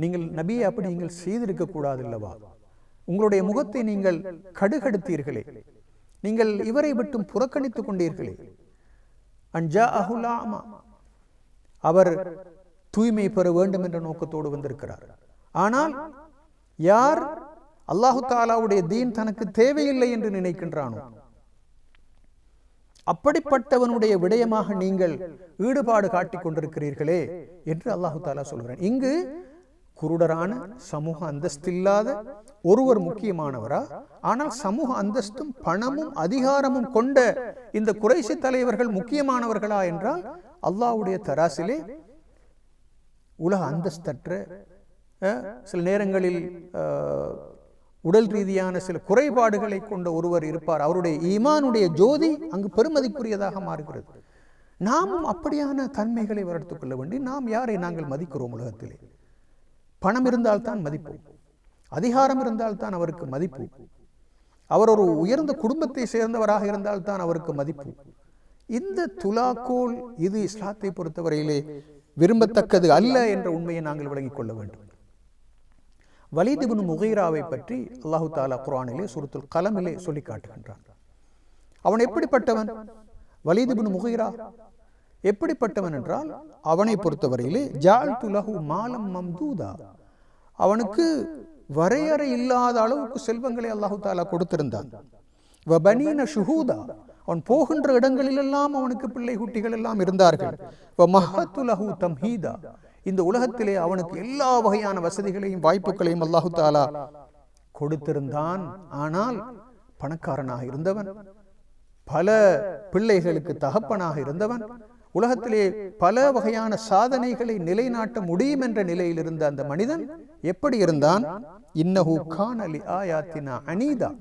நீங்கள் நபியை அப்படி நீங்கள் செய்திருக்க கூடாது அல்லவா? உங்களுடைய முகத்தை நீங்கள் கடுகடுத்தீர்களே, நீங்கள் இவரை விட்டும் புறக்கணித்துக் கொண்டீர்களே. அன்ஜாஅஹுல் அஅமா, அவர் தூய்மை பெற வேண்டும் என்ற நோக்கத்தோடு வந்திருக்கிறார். ஆனால் யார் அல்லாஹு தஆலாவுடைய தீன் தனக்கு தேவையில்லை என்று நினைக்கின்றானோ, அப்படிப்பட்டவனுடைய விடயமாக நீங்கள் ஈடுபாடு காட்டிக் கொண்டிருக்கிறீர்களே என்று அல்லாஹு தஆலா சொல்கிறான். இங்கு குருடரான சமூக அந்தஸ்தில்லாத ஒருவர் முக்கியமானவரா? ஆனால் சமூக அந்தஸ்தும் பணமும் அதிகாரமும் கொண்ட இந்த குறைஷி தலைவர்கள் முக்கியமானவர்களா என்றால், அல்லாஹ்வுடைய தராசிலே உலக அந்தஸ்தற்ற, சில நேரங்களில் உடல் ரீதியான சில குறைபாடுகளை கொண்ட ஒருவர் இருப்பார். அவருடைய ஈமானுடைய ஜோதி அங்கு பெருமதிக்குரியதாக மாறுகிறது. நாமும் அப்படியான தன்மைகளை வளர்த்துக் கொள்ள வேண்டி, நாம் யாரை நாங்கள் மதிக்கிறோம் உலகத்திலே? பணம் இருந்தால்தான் மதிப்பு, அதிகாரம் இருந்தால்தான் அவருக்கு மதிப்பு, அவர் ஒரு உயர்ந்த குடும்பத்தை சேர்ந்தவராக இருந்தால்தான் அவருக்கு மதிப்பு. இந்த துலாக்கோல் இது இஸ்லாத்தை பொறுத்தவரையிலே விரும்பத்தக்கது அல்ல என்ற உண்மையை நாங்கள் விளங்கிக் கொள்ள வேண்டும். வலீத் இப்னு முகீராவை பற்றி அல்லாஹு தஆலா குர்ஆனிலே சூரத்துல் கலமிலே சொல்லி காட்டுகின்றான். அவன் எப்படிப்பட்டவன்? வலீத் இப்னு முகீரா எப்படிப்பட்டவன் என்றால், அவனை பொறுத்தவரையிலே ஜஅல்து லஹு மாலம் மம்தூதா, அவனுக்கு வரையறை இல்லாத அளவுக்கு செல்வங்களை அல்லாஹு தஆலா கொடுத்திருந்தான். வபனீன ஷுஹூதா, அவன் போகின்ற இடங்களிலெல்லாம் அவனுக்கு பிள்ளை குட்டிகள் எல்லாம் இருந்தார்கள். வமஹத்து லஹு தம்ஹீதா, இந்த உலகத்திலே அவனுக்கு எல்லா வகையான வசதிகளையும் வாய்ப்புகளையும் அல்லாஹு தாலா கொடுத்திருந்தான். ஆனால் பணக்காரனாக இருந்தவன், பல பிள்ளைகளுக்கு தகப்பனாக இருந்தவன், உலகத்திலே பல வகையான சாதனைகளை நிலைநாட்ட முடியும் என்ற நிலையில் இருந்த அந்த மனிதன் எப்படி இருந்தான்? இன்னஹு கான லிஆயாத்தினா அனீதா,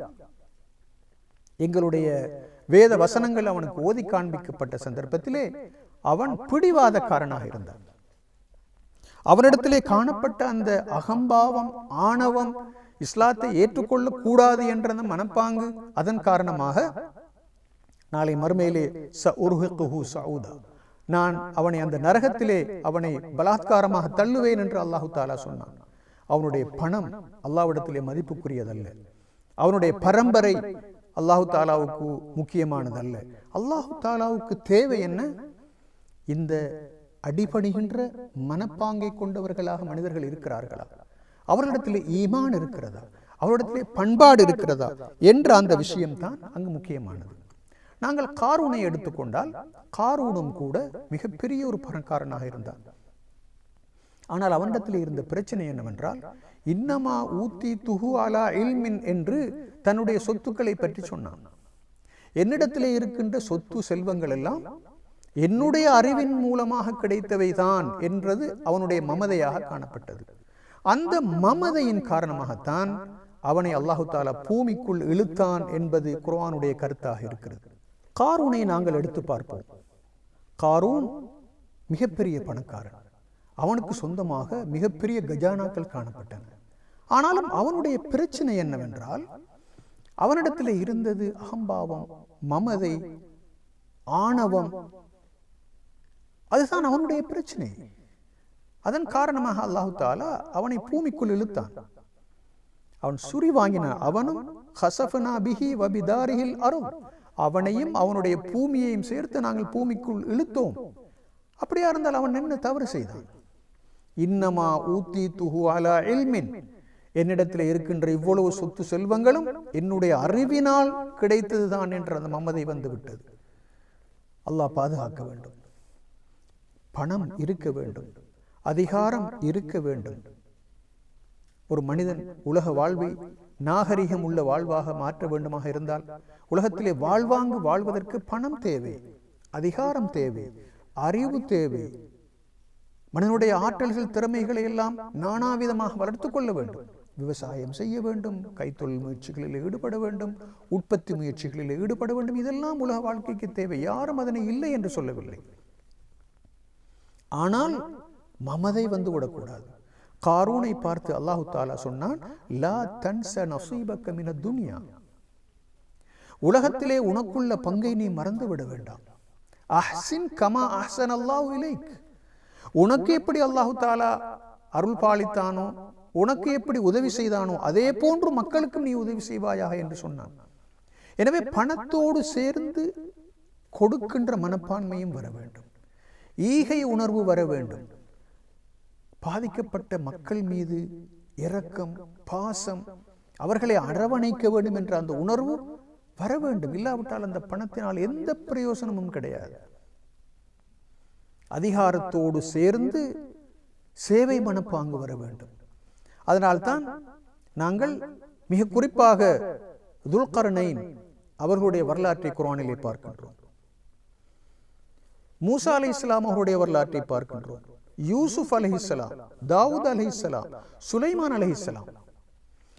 எங்களுடைய வேத வசனங்கள் அவனுக்கு ஓதி காண்பிக்கப்பட்ட சந்தர்ப்பத்திலே அவன் பிடிவாதக்காரனாக இருந்தான். அவனிடத்திலே காணப்பட்ட அந்த அகம்பாவம், ஆணவம், இஸ்லாத்தை ஏற்றுக்கொள்ள கூடாது என்ற அந்த மனப்பாங்கு, அதன் காரணமாக நாளை மறுமையிலே சஊதா, நான் அவனை அந்த நரகத்திலே அவனை பலாத்காரமாக தள்ளுவேன் என்று அல்லாஹு தாலா சொன்னான். அவனுடைய பணம் அல்லாஹ்விடத்திலே மதிப்புக்குரியதல்ல, அவனுடைய பரம்பரை அல்லாஹு தாலாவுக்கு முக்கியமானதல்ல. அல்லாஹு தாலாவுக்கு தேவை என்ன? இந்த அடிபணிகின்ற மனப்பாங்கை கொண்டவர்களாக மனிதர்கள் இருக்கிறார்களா, அவர்களிடத்திலே ஈமான் இருக்கிறதா, அவரிடத்திலே பண்பாடு இருக்கிறதா என்ற அந்த விஷயம்தான் அங்கு முக்கியமானது. நாங்கள் காரூனை எடுத்துக்கொண்டால், காரூனும் கூட மிகப்பெரிய ஒரு பணக்காரனாக இருந்தான். ஆனால் அவனிடத்தில் இருந்த பிரச்சனை என்னவென்றால், இன்னமா ஊத்தி துஹு அலா இல்மின் என்று தன்னுடைய சொத்துக்களை பற்றி சொன்னான். என்னிடத்திலே இருக்கின்ற சொத்து செல்வங்கள் எல்லாம் என்னுடைய அறிவின் மூலமாக கிடைத்தவைதான் என்றது அவனுடைய மமதையாக காணப்பட்டது. அந்த மமதையின் காரணமாகத்தான் அவனை அல்லாஹு தாலா பூமிக்குள் இழுத்தான் என்பது குர்ஆனுடைய கருத்தாக இருக்கிறது. காரூனை நாங்கள் எடுத்து பார்ப்போம். காரூன் மிகப்பெரிய பணக்காரன், அவனுக்கு சொந்தமாக மிகப்பெரிய கஜானாக்கள் காணப்பட்டன. ஆனாலும் அவனுடைய பிரச்சனை என்னவென்றால், அவனிடத்தில் இருந்தது அகம்பாவம், மமதை, ஆணவம். அதுதான் அவனுடைய பிரச்சனை. அதன் காரணமாக அல்லாஹு தாலா அவனை பூமிக்குள் இழுத்தான். அவன் சுரி வாங்கினான். அவனும் ஹஸஃபனா பிஹி வபிதாரிஹில் அர்த், அவனையும் அவனுடைய பூமியையும் சேர்த்து நாங்கள் பூமிக்குள் இழுத்தோம். அப்படியா இருந்தால் அவன் என்ன தவறு செய்தான்? இன்னமா ஊத்தி துஹு அலா இல்மின், என்னிடத்தில் இருக்கின்ற இவ்வளவு சொத்து செல்வங்களும் என்னுடைய அறிவினால் கிடைத்ததுதான் என்ற அந்த மமதை வந்து விட்டது. அல்லாஹ் பாதுகாக்க வேண்டும். பணம் இருக்க வேண்டும், அதிகாரம் இருக்க வேண்டும். ஒரு மனிதன் உலக வாழ்வை நாகரிகம் உள்ள வாழ்வாக மாற்ற வேண்டுமாக இருந்தால், உலகத்திலே வாழ்வாங்கு வாழ்வதற்கு பணம் தேவை, அதிகாரம் தேவை, அறிவு தேவை. மனிதனுடைய ஆற்றல்கள், திறமைகளை எல்லாம் நானாவிதமாக வளர்த்து கொள்ள வேண்டும். விவசாயம் செய்ய வேண்டும், கைத்தொழில் முயற்சிகளில் ஈடுபட வேண்டும், உற்பத்தி முயற்சிகளில் ஈடுபட வேண்டும். இதெல்லாம் உலக வாழ்க்கைக்கு தேவை. யாரும் அதனை இல்லை என்று சொல்லவில்லை. ஆனால் மமதை வந்து விடக்கூடாது. காரூனை பார்த்து அல்லாஹு தாலா சொன்னான், லா தன்ஸ நஸீபக மினத் துன்யா, உலகத்திலே உனக்குள்ள பங்கை நீ மறந்து விட வேண்டாம். அஹ்சின் கமா அஹ்ஸன அல்லாஹு இலைக், உனக்கு எப்படி அல்லாஹு தாலா அருள் பாலித்தானோ, உனக்கு எப்படி உதவி செய்தானோ அதே போன்று மக்களுக்கும் நீ உதவி செய்வாயாக என்று சொன்னான். எனவே பணத்தோடு சேர்ந்து கொடுக்கின்ற மனப்பான்மையும் வர வேண்டும், ஈகை உணர்வு வர வேண்டும், பாதிக்கப்பட்ட மக்கள் மீது இரக்கம், பாசம், அவர்களை அரவணைக்க வேண்டும் என்ற அந்த உணர்வு வர வேண்டும். இல்லாவிட்டால் அந்த பணத்தினால் எந்த பிரயோசனமும் கிடையாது. அதிகாரத்தோடு சேர்ந்து சேவை மனப்பாங்கு வர வேண்டும். அதனால்தான் நாங்கள் மிக குறிப்பாக துல்கர்னைன் அவர்களுடைய வரலாற்றை குர்ஆனிலே பார்க்கின்றோம். மூசா அலைஹிஸ்ஸலாம் அவருடைய வரலாற்றை பார்க்கின்றோம். யூசுப் அலைஹிஸ்ஸலாம், தாவூத் அலைஹிஸ்ஸலாம், சுலைமான் அலைஹிஸ்ஸலாம்,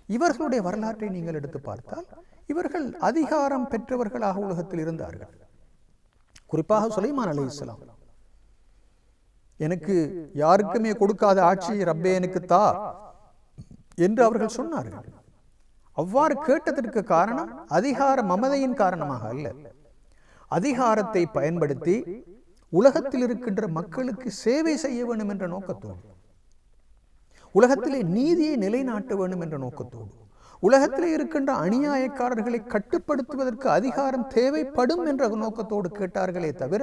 இவர்களுடைய வரலாற்றை நீங்கள் எடுத்து பார்த்தால் இவர்கள் அதிகாரம் பெற்றவர்களாக உலகத்தில் இருந்தார்கள். குறிப்பாக சுலைமான் அலைஹிஸ்ஸலாம், எனக்கு யாருக்குமே கொடுக்காத ஆட்சி ரப்பே எனக்கு தா என்று அவர்கள் சொன்னார்கள். அவ்வாறு கேட்டதற்கு காரணம் அதிகார மமதையின் காரணமாக அல்ல, அதிகாரத்தை பயன்படுத்தி உலகத்தில் இருக்கின்ற மக்களுக்கு சேவை செய்ய வேண்டும் என்ற நோக்கத்தோடு, உலகத்திலே நீதியை நிலைநாட்ட வேண்டும் என்ற நோக்கத்தோடு, உலகத்திலே இருக்கின்ற அநியாயக்காரர்களை கட்டுப்படுத்துவதற்கு அதிகாரம் தேவைப்படும் என்ற நோக்கத்தோடு கேட்டார்களே தவிர,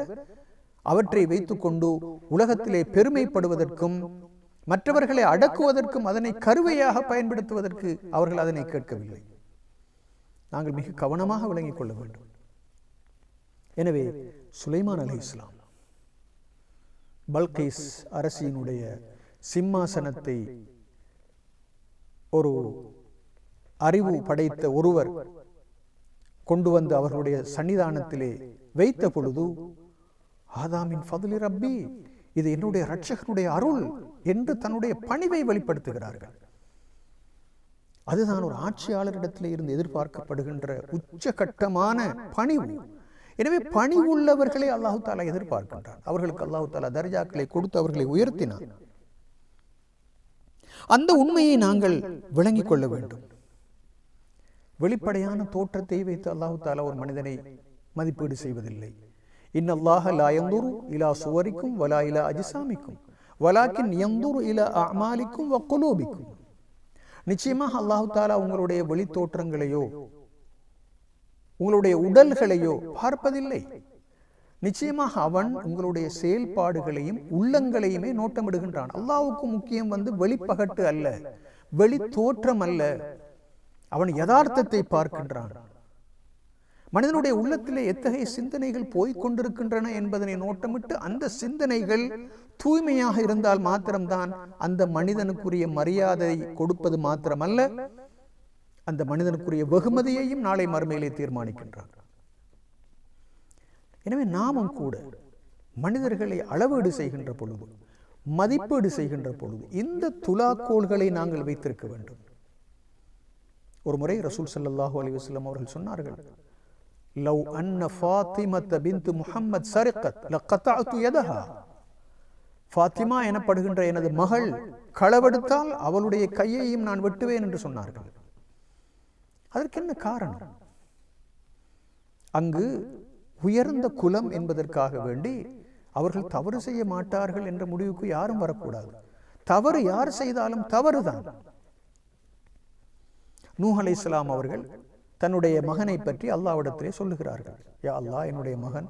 அவற்றை வைத்துக்கொண்டு உலகத்திலே பெருமைப்படுவதற்கும் மற்றவர்களை அடக்குவதற்கும் அதனை கருவையாக பயன்படுத்துவதற்கு அவர்கள் அதனை கேட்கவில்லை. நாங்கள் மிக கவனமாக விளங்கிக் கொள்ள வேண்டும். எனவே சுலைமான் அலைஹிஸ்ஸலாம் பல்கீஸ் அரசியினுடைய சிம்மாசனத்தை ஒரு அறிவு படைத்த ஒருவர் கொண்டு வந்து அவர்களுடைய சன்னிதானத்திலே வைத்த பொழுது, ஆதாமின் ஃபதுலி ரப்பி, இது என்னுடைய இரட்சகனுடைய அருள் என்று தன்னுடைய பணிவை வெளிப்படுத்துகிறார்கள். அதுதான் ஒரு ஆட்சியாளரிடத்தில் இருந்து எதிர்பார்க்கப்படுகின்ற உச்சகட்டமான பணிவு. எனவே பணிவுள்ளவர்களை அல்லாஹு தாலா எதிர்பார்க்கின்றார். அவர்களுக்கு அல்லாஹு தாலா தர்ஜாக்களை கொடுத்து அவர்களை உயர்த்தினார். அந்த உண்மையை நாங்கள் விளங்கிக் கொள்ள வேண்டும். வெளிப்படையான தோற்றத்தை வைத்து அல்லாஹு தாலா ஒரு மனிதனை மதிப்பீடு செய்வதில்லை. இன்னல்லாஹ லா யன்துரு இலா சுவரிக்கும் வலா இலா அஜ்சாமிக்கும் வலாக்கின் யன்துரு இலா அமாலிக்கும் வ குலூபிக்கும். நிச்சயமாக அல்லாஹு தாலா உங்களுடைய வெளி தோற்றங்களையோ உங்களுடைய உடல்களையோ பார்ப்பதில்லை. நிச்சயமாக அவன் உங்களுடைய செயல்பாடுகளையும் உள்ளங்களையுமே நோட்டமிடுகின்றான். அல்லாஹ்வுக்கு முக்கியம் வெளிப்பகட்டு அல்ல, வெளி தோற்றம் அல்ல. அவன் யதார்த்தத்தை பார்க்கின்றான். மனிதனுடைய உள்ளத்திலே எத்தகைய சிந்தனைகள் போய்கொண்டிருக்கின்றன என்பதனை நோட்டமிட்டு அந்த சிந்தனைகள் தூய்மையாக இருந்தால் மாத்திரம்தான் அந்த மனிதனுக்குரிய மரியாதை கொடுப்பது மாத்திரமல்ல, அந்த மனிதனுக்குரிய வெகுமதியையும் நாளை மறுமையிலே தீர்மானிக்கின்றான். எனவே நாமும் கூட மனிதர்களை அளவீடு செய்கின்ற பொழுது, மதிப்பீடு செய்கின்ற பொழுது இந்த துலாக்கோள்களை நாங்கள் வைத்திருக்க வேண்டும். ஒரு முறை ரசூல் ஸல்லல்லாஹு அலைஹி வஸல்லம் அவர்கள் சொன்னார்கள், லவ் அன்ன ஃபாத்திமத பின்த் முஹம்மத் சரிகத் லகதஅது யதஹா. ஃபாத்திமா எனப்படுகின்ற எனது மகள் களவெடுத்தால் அவளுடைய கையையும் நான் வெட்டுவேன் என்று சொன்னார்கள். அதற்கு என்ன காரணம்? அங்கு உயர்ந்த குலம் என்பதற்காக வேண்டி அவர்கள் தவறு செய்ய மாட்டார்கள் என்ற முடிவுக்கு யாரும் வரக்கூடாது. தவறு யார் செய்தாலும் தவறுதான். நூஹ் அலைஹிஸ்ஸலாம் அவர்கள் தன்னுடைய மகனை பற்றி அல்லாஹ்விடத்திலே சொல்லுகிறார்கள், யா அல்லாஹ், என்னுடைய மகன்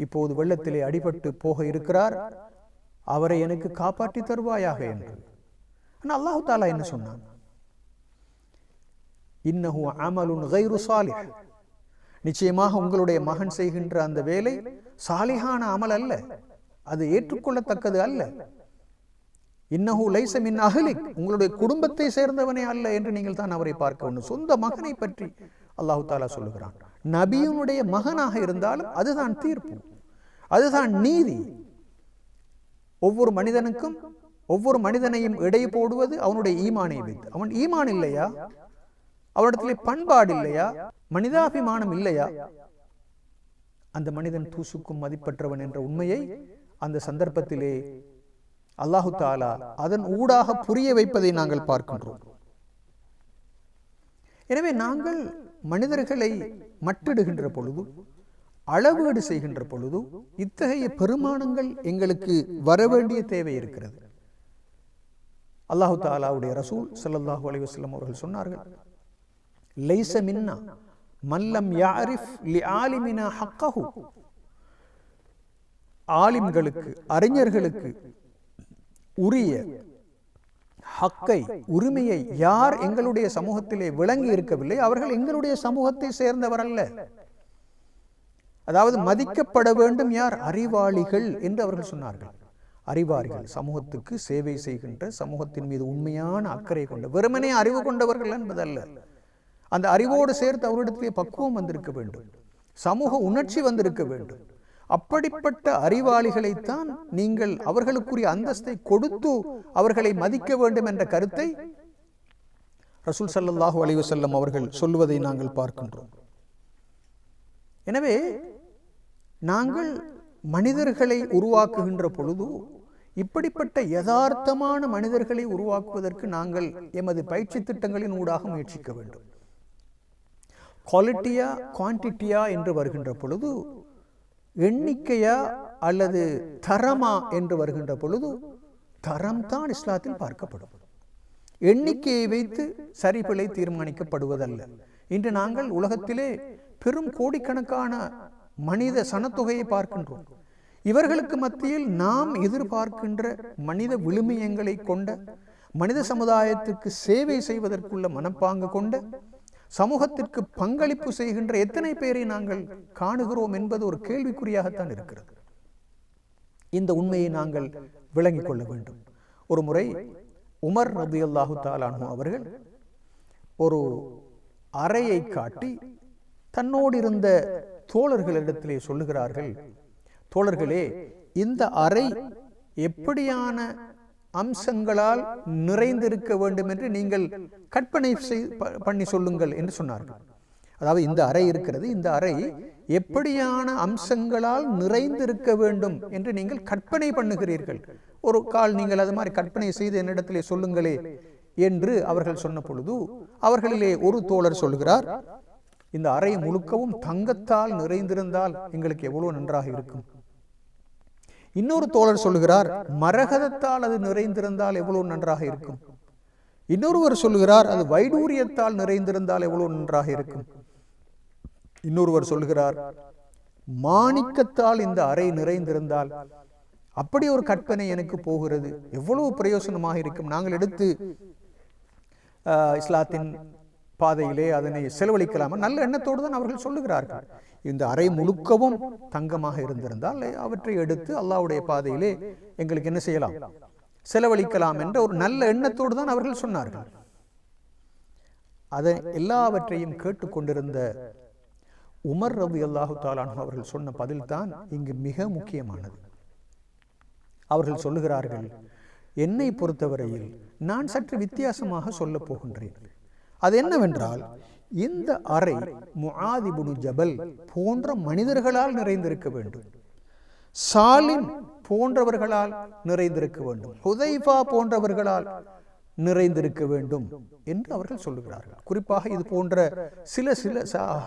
இப்போது வெள்ளத்திலே அடிபட்டு போக இருக்கிறார், அவரை எனக்கு காப்பாற்றி தருவாயாக என்று. ஆனால் அல்லாஹ் தஆலா என்ன சொன்னான்? இன்னஹு அமலுன் கைரு சாலிஹ். நிச்சயமாக உங்களுடைய மகன் செய்கின்ற அந்த வேலை சாலிஹான அமல் அல்ல, அது ஏற்றுக்கொள்ளத்தக்கது அல்ல. இன்னஹு லைஸ மின் அஹ்லிக், உங்களுடைய குடும்பத்தை சேர்ந்தவனே அல்ல என்று நீங்கள் தான் அவரை பார்க்க வேண்டும். சொந்த மகனை பற்றி அல்லாஹ் தஆலா சொல்லுகிறான். நபியினுடைய மகனாக இருந்தாலும் அதுதான் தீர்ப்பு, அதுதான் நீதி. ஒவ்வொரு மனிதனுக்கும் ஒவ்வொரு மனிதனையும் எடை போடுவது அவனுடைய ஈமானை வைத்து. அவன் ஈமான் இல்லையா, அவனிடத்திலே பண்பாடு இல்லையா, மனிதாபிமானம் இல்லையா, அந்த மனிதன் தூசுக்கும் மதிப்பற்றவன் என்ற உண்மையை அந்த சந்தர்ப்பத்திலே அல்லாஹு தஆலா அதன் ஊடாக புரிய வைப்பதை நாங்கள் பார்க்கின்றோம். எனவே நாங்கள் மனிதர்களை மட்டிடுகின்ற பொழுது, அளவீடு செய்கின்ற பொழுது இத்தகைய பெருமானங்கள் எங்களுக்கு வரவேண்டிய தேவை இருக்கிறது. அல்லாஹு தஆலாவுடைய ரசூல் ஸல்லல்லாஹு அலைஹி வஸல்லம் அவர்கள் சொன்னார்கள், லைஸ மின்னா மல்லம் யாரிஃப் லிஆலிமினா ஹக்கஹு. ஆலிம்களுக்கு, அறிஞர்களுக்கு உரிய ஹக்கை, உரிமையை யார் எங்களுடைய சமூகத்திலே விளங்கி இருக்கவில்லை, அவர்கள் எங்களுடைய சமூகத்தை சேர்ந்தவர் அல்ல. அதாவது மதிக்கப்பட வேண்டும் யார்? அறிவாளிகள் என்று அவர்கள் சொன்னார்கள். அறிவாளிகள், சமூகத்துக்கு சேவை செய்கின்ற, சமூகத்தின் மீது உண்மையான அக்கறை கொண்ட, வெறுமனே அறிவு கொண்டவர்கள் என்பதல்ல. அந்த அறிவோடு சேர்த்து அவரிடத்திலே பக்குவம் வந்திருக்க வேண்டும், சமூக உணர்ச்சி வந்திருக்க வேண்டும். அப்படிப்பட்ட அறிவாளிகளைத்தான் நீங்கள் அவர்களுக்குரிய அந்தஸ்தை கொடுத்து அவர்களை மதிக்க வேண்டும் என்ற கருத்தை ரசூல் ஸல்லல்லாஹு அலைஹி வஸல்லம் அவர்கள் சொல்லுவதை நாங்கள் பார்க்கின்றோம். எனவே நாங்கள் மனிதர்களை உருவாக்குகின்ற பொழுது இப்படிப்பட்ட யதார்த்தமான மனிதர்களை உருவாக்குவதற்கு நாங்கள் எமது பயிற்சி திட்டங்களின் ஊடாக முயற்சிக்க வேண்டும். குவாலிட்டியா குவான்டிட்டியா என்று வருகின்ற பொழுது, எண்ணிக்கையா அல்லது தரமா என்று வருகின்ற பொழுது, தரம் தான் இஸ்லாத்தில் பார்க்கப்படும். எண்ணிக்கையை வைத்து சரிபிழை தீர்மானிக்கப்படுவதல்ல. இன்று நாங்கள் உலகத்திலே பெரும் கோடிக்கணக்கான மனித சனத்தொகையை பார்க்கின்றோம். இவர்களுக்கு மத்தியில் நாம் எதிர்பார்க்கின்ற மனித விழுமியங்களை கொண்ட, மனித சமுதாயத்துக்கு சேவை செய்வதற்குள்ள மனப்பாங்கு கொண்ட, சமூகத்திற்கு பங்களிப்பு செய்கின்ற எத்தனை பேரை நாங்கள் காணுகிறோம் என்பது ஒரு கேள்விக்குறியாகத்தான் இருக்கிறது. இந்த உண்மையை நாங்கள் விளங்கிக் கொள்ள வேண்டும். ஒரு முறை உமர் ரலியல்லாஹு தஆலா அன்ஹு அவர்கள் ஒரு அறையை காட்டி தன்னோடு இருந்த தோழர்களிடத்திலே சொல்லுகிறார்கள், தோழர்களே, இந்த அறை எப்படியான அம்சங்களால் நிறைந்திருக்க வேண்டும் என்று நீங்கள் கற்பனை பண்ணி சொல்லுங்கள் என்று சொன்னார்கள். அதாவது இந்த அறை இருக்கிறது, இந்த அறை எப்படியான அம்சங்களால் நிறைந்திருக்க வேண்டும் என்று நீங்கள் கற்பனை பண்ணுகிறீர்கள், ஒரு கால் நீங்கள் அது மாதிரி கற்பனை செய்து என்னிடத்திலே சொல்லுங்களே என்று அவர்கள் சொன்ன பொழுது அவர்களிலே ஒரு தோழர் சொல்கிறார், இந்த அறை முழுக்கவும் தங்கத்தால் நிறைந்திருந்தால் எங்களுக்கு எவ்வளவு நன்றாக இருக்கும். இன்னொரு தோழர் சொல்லுகிறார், மரகதத்தால் அது நிறைந்திருந்தால் எவ்வளவு நன்றாக இருக்கும். இன்னொருவர் சொல்லுகிறார், அது வைடூரியத்தால் நிறைந்திருந்தால் எவ்வளவு நன்றாக இருக்கும். இன்னொருவர் சொல்லுகிறார், மாணிக்கத்தால் இந்த அறை நிறைந்திருந்தால் அப்படி ஒரு கற்பனை எனக்கு போகிறது, எவ்வளவு பிரயோசனமாக இருக்கும். நாங்கள் எடுத்து இஸ்லாத்தின் பாதையிலே அதனை செலவழிக்கலாமா, நல்ல எண்ணத்தோடு தான் அவர்கள் சொல்லுகிறார்கள். இந்த அறை முழுக்கவும் தங்கமாக இருந்திருந்தால் அவற்றை எடுத்து அல்லாஹ்வுடைய பாதையிலே எங்களுக்கு என்ன செய்யலாம், செலவழிக்கலாம் என்ற ஒரு நல்ல எண்ணத்தோடு தான் அவர்கள் சொன்னார்கள். அதை எல்லாவற்றையும் கேட்டுக்கொண்டிருந்த உமர் ரலியல்லாஹு தஆலா அன்ஹு அவர்கள் சொன்ன பதில் தான் இங்கு மிக முக்கியமானது. அவர்கள் சொல்லுகிறார்கள், என்னை பொறுத்தவரையில் நான் சற்று வித்தியாசமாக சொல்ல போகின்றேன். அது என்னவென்றால், இந்த அறை முஆத் இப்னு ஜபல் போன்ற மனிதர்களால் நிறைந்திருக்க வேண்டும், சாலிம் போன்றவர்களால் நிறைந்திருக்க வேண்டும், ஹுதைஃபா போன்றவர்களால் நிறைந்திருக்க வேண்டும் என்று அவர்கள் சொல்லுகிறார்கள். குறிப்பாக இது போன்ற சில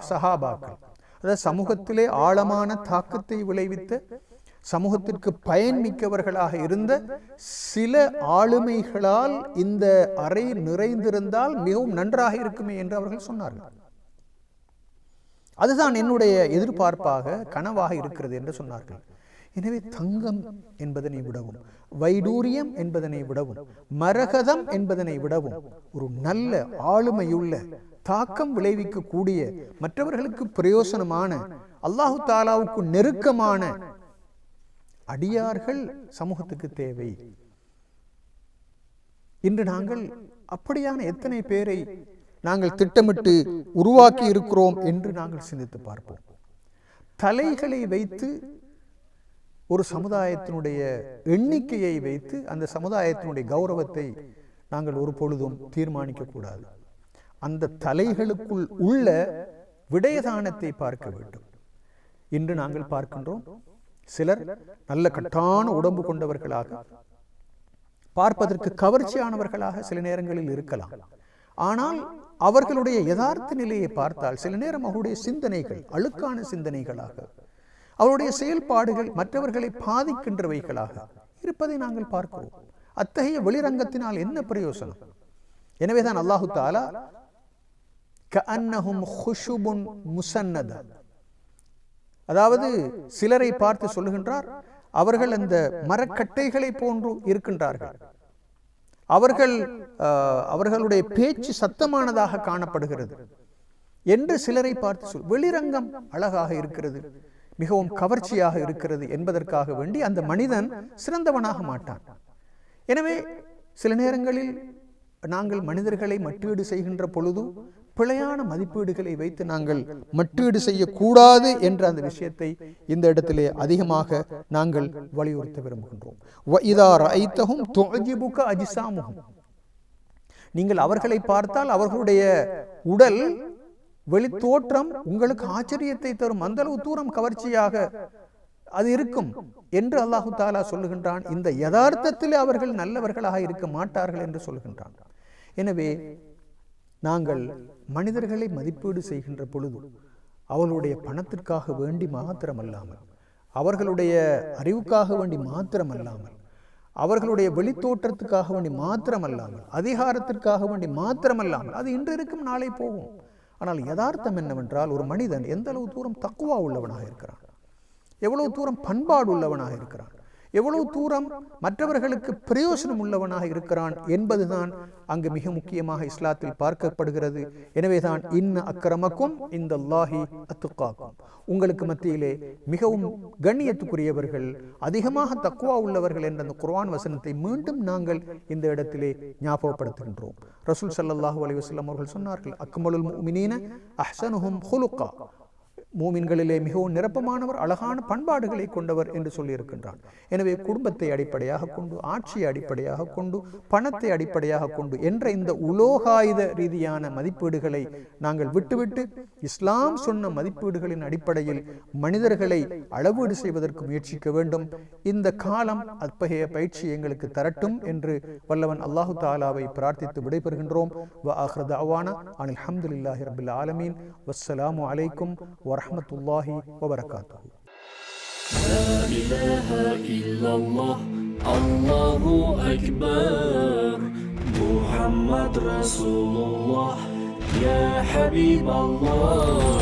சஹாபாக்கள், அதாவது சமூகத்திலே ஆழமான தாக்கத்தை விளைவித்த, சமூகத்திற்கு பயன்மிக்கவர்களாக இருந்த சில ஆளுமைகளால் இந்த அறை நிறைந்திருந்தால் மிகவும் நன்றாக இருக்குமே என்று அவர்கள் சொன்னார்கள். அதுதான் என்னுடைய எதிர்பார்ப்பாக, கனவாக இருக்கிறது என்று சொன்னார்கள். எனவே தங்கம் என்பதனை விடவும், வைடூரியம் என்பதனை விடவும், மரகதம் என்பதனை விடவும் ஒரு நல்ல ஆளுமையுள்ள, தாக்கம் விளைவிக்கக்கூடிய, மற்றவர்களுக்கு பிரயோசனமான, அல்லாஹு தாலாவுக்கு நெருக்கமான அடியார்கள் சமூகத்துக்கு தேவை. இன்று நாங்கள் அப்படியான எத்தனை பேரை நாங்கள் திட்டமிட்டு உருவாக்கி இருக்கிறோம் என்று நாங்கள் சிந்தித்து பார்ப்போம். தலைகளை வைத்து ஒரு சமுதாயத்தினுடைய எண்ணிக்கையை வைத்து அந்த சமுதாயத்தினுடைய கௌரவத்தை நாங்கள் ஒரு பொழுதும் தீர்மானிக்க கூடாது. அந்த தலைகளுக்குள் உள்ள விடயதானத்தை பார்க்க வேண்டும். இன்று நாங்கள் பார்க்கின்றோம், சிலர் நல்ல கட்டான உடம்பு கொண்டவர்களாக, பார்ப்பதற்கு கவர்ச்சியானவர்களாக சில நேரங்களில் இருக்கலாம். ஆனால் அவர்களுடைய யதார்த்த நிலையை பார்த்தால் சில நேரம் அவருடைய சிந்தனைகள் அழுக்கான சிந்தனைகளாக, அவருடைய செயல்பாடுகள் மற்றவர்களை பாதிக்கின்றவைகளாக இருப்பதை நாங்கள் பார்க்கிறோம். அத்தகைய வெளிரங்கத்தினால் என்ன பிரயோசனம்? எனவேதான் அல்லாஹு தஆலா கஅன்னஹும் குஷுபுன் முஸன்னத, அதாவது சிலரை பார்த்து சொல்லுகின்றார், அவர்கள் அந்த மரக்கட்டைகளை போன்று இருக்கின்றார்கள், அவர்களுடைய பேச்சு சத்தமானதாக காணப்படுகிறது என்று சிலரை பார்த்து வெளிரங்கம் அழகாக இருக்கிறது, மிகவும் கவர்ச்சியாக இருக்கிறது என்பதற்காக வேண்டி அந்த மனிதன் சிறந்தவனாக மாட்டான். எனவே சில நேரங்களில் நாங்கள் மனிதர்களை மட்டீடு செய்கின்ற பொழுது பிழையான மதிப்பீடுகளை வைத்து நாங்கள் மட்டீடு செய்யக்கூடாது என்ற அந்த விஷயத்தை இந்த இடத்திலே அதிகமாக நாங்கள் வலியுறுத்த விரும்புகின்றோம். நீங்கள் அவர்களை பார்த்தால் அவர்களுடைய உடல் வெளித்தோற்றம் உங்களுக்கு ஆச்சரியத்தை தரும், அந்த அளவு தூரம் கவர்ச்சியாக அது இருக்கும் என்று அல்லாஹு தாலா சொல்லுகின்றான். இந்த யதார்த்தத்திலே அவர்கள் நல்லவர்களாக இருக்க மாட்டார்கள் என்று சொல்லுகின்றான். எனவே நாங்கள் மனிதர்களை மதிப்பீடு செய்கின்ற பொழுது அவர்களுடைய பணத்திற்காக வேண்டி மாத்திரமல்லாமல், அவர்களுடைய அறிவுக்காக வேண்டி மாத்திரமல்லாமல், அவர்களுடைய வெளித்தோற்றத்துக்காக வேண்டி மாத்திரமல்லாமல், அதிகாரத்திற்காக வேண்டி மாத்திரமல்லாமல், அது இன்று இருக்கும் நாளை போகும். ஆனால் யதார்த்தம் என்னவென்றால், ஒரு மனிதன் எந்த அளவு தூரம் தக்குவா உள்ளவனாக இருக்கிறான், எவ்வளவு தூரம் பண்பாடு உள்ளவனாக இருக்கிறான், எவ்வளவு தூரம் மற்றவர்களுக்கு பிரயோசனம் உள்ளவனாக இருக்கிறான் என்பதுதான் அங்கு மிக முக்கியமாக இஸ்லாத்தில் பார்க்கப்படுகிறது. எனவேதான் இன்ன அக்கிரமக்கும் இந்தல்லாஹி அத்துக்காக்கும், உங்களுக்கு மத்தியிலே மிகவும் கண்ணியத்துக்குரியவர்கள், அதிகமாக தக்வா உள்ளவர்கள் என்ற அந்த குர்ஆன் வசனத்தை மீண்டும் நாங்கள் இந்த இடத்திலே ஞாபகப்படுத்துகின்றோம். ரசூல் ஸல்லல்லாஹு அலைஹி வஸல்லம் அவர்கள் சொன்னார்கள், அக்மலுல் முஃமினீன அஹ்ஸனுஹும் குலுகா, மூமின்களிலே மிகவும் நிரப்பமானவர், அழகான பண்பாடுகளை கொண்டவர் என்று சொல்லியிருக்கின்றான். எனவே குடும்பத்தை அடிப்படையாக கொண்டு, ஆட்சியை அடிப்படையாக கொண்டு, பணத்தை அடிப்படையாக கொண்டு என்ற இந்த உலோகாயுத ரீதியான மதிப்பீடுகளை நாங்கள் விட்டுவிட்டு இஸ்லாம் சொன்ன மதிப்பீடுகளின் அடிப்படையில் மனிதர்களை அளவீடு செய்வதற்கு முயற்சிக்க வேண்டும். இந்த காலம் அத்தகைய பயிற்சி எங்களுக்கு தரட்டும் என்று வல்லவன் அல்லாஹு தாலாவை பிரார்த்தித்து விடைபெறுகின்றோம். வ ஆகிரு தஅவானா அனில் ஹம்துலில்லாஹி ரப்பில் ஆலமீன். வஸ்ஸலாமு அலைக்கும் வரஹ்மத்துல்லாஹி வபரகாத்துஹு. لا إله إلا الله الله أكبر محمد رسول الله يا حبيب الله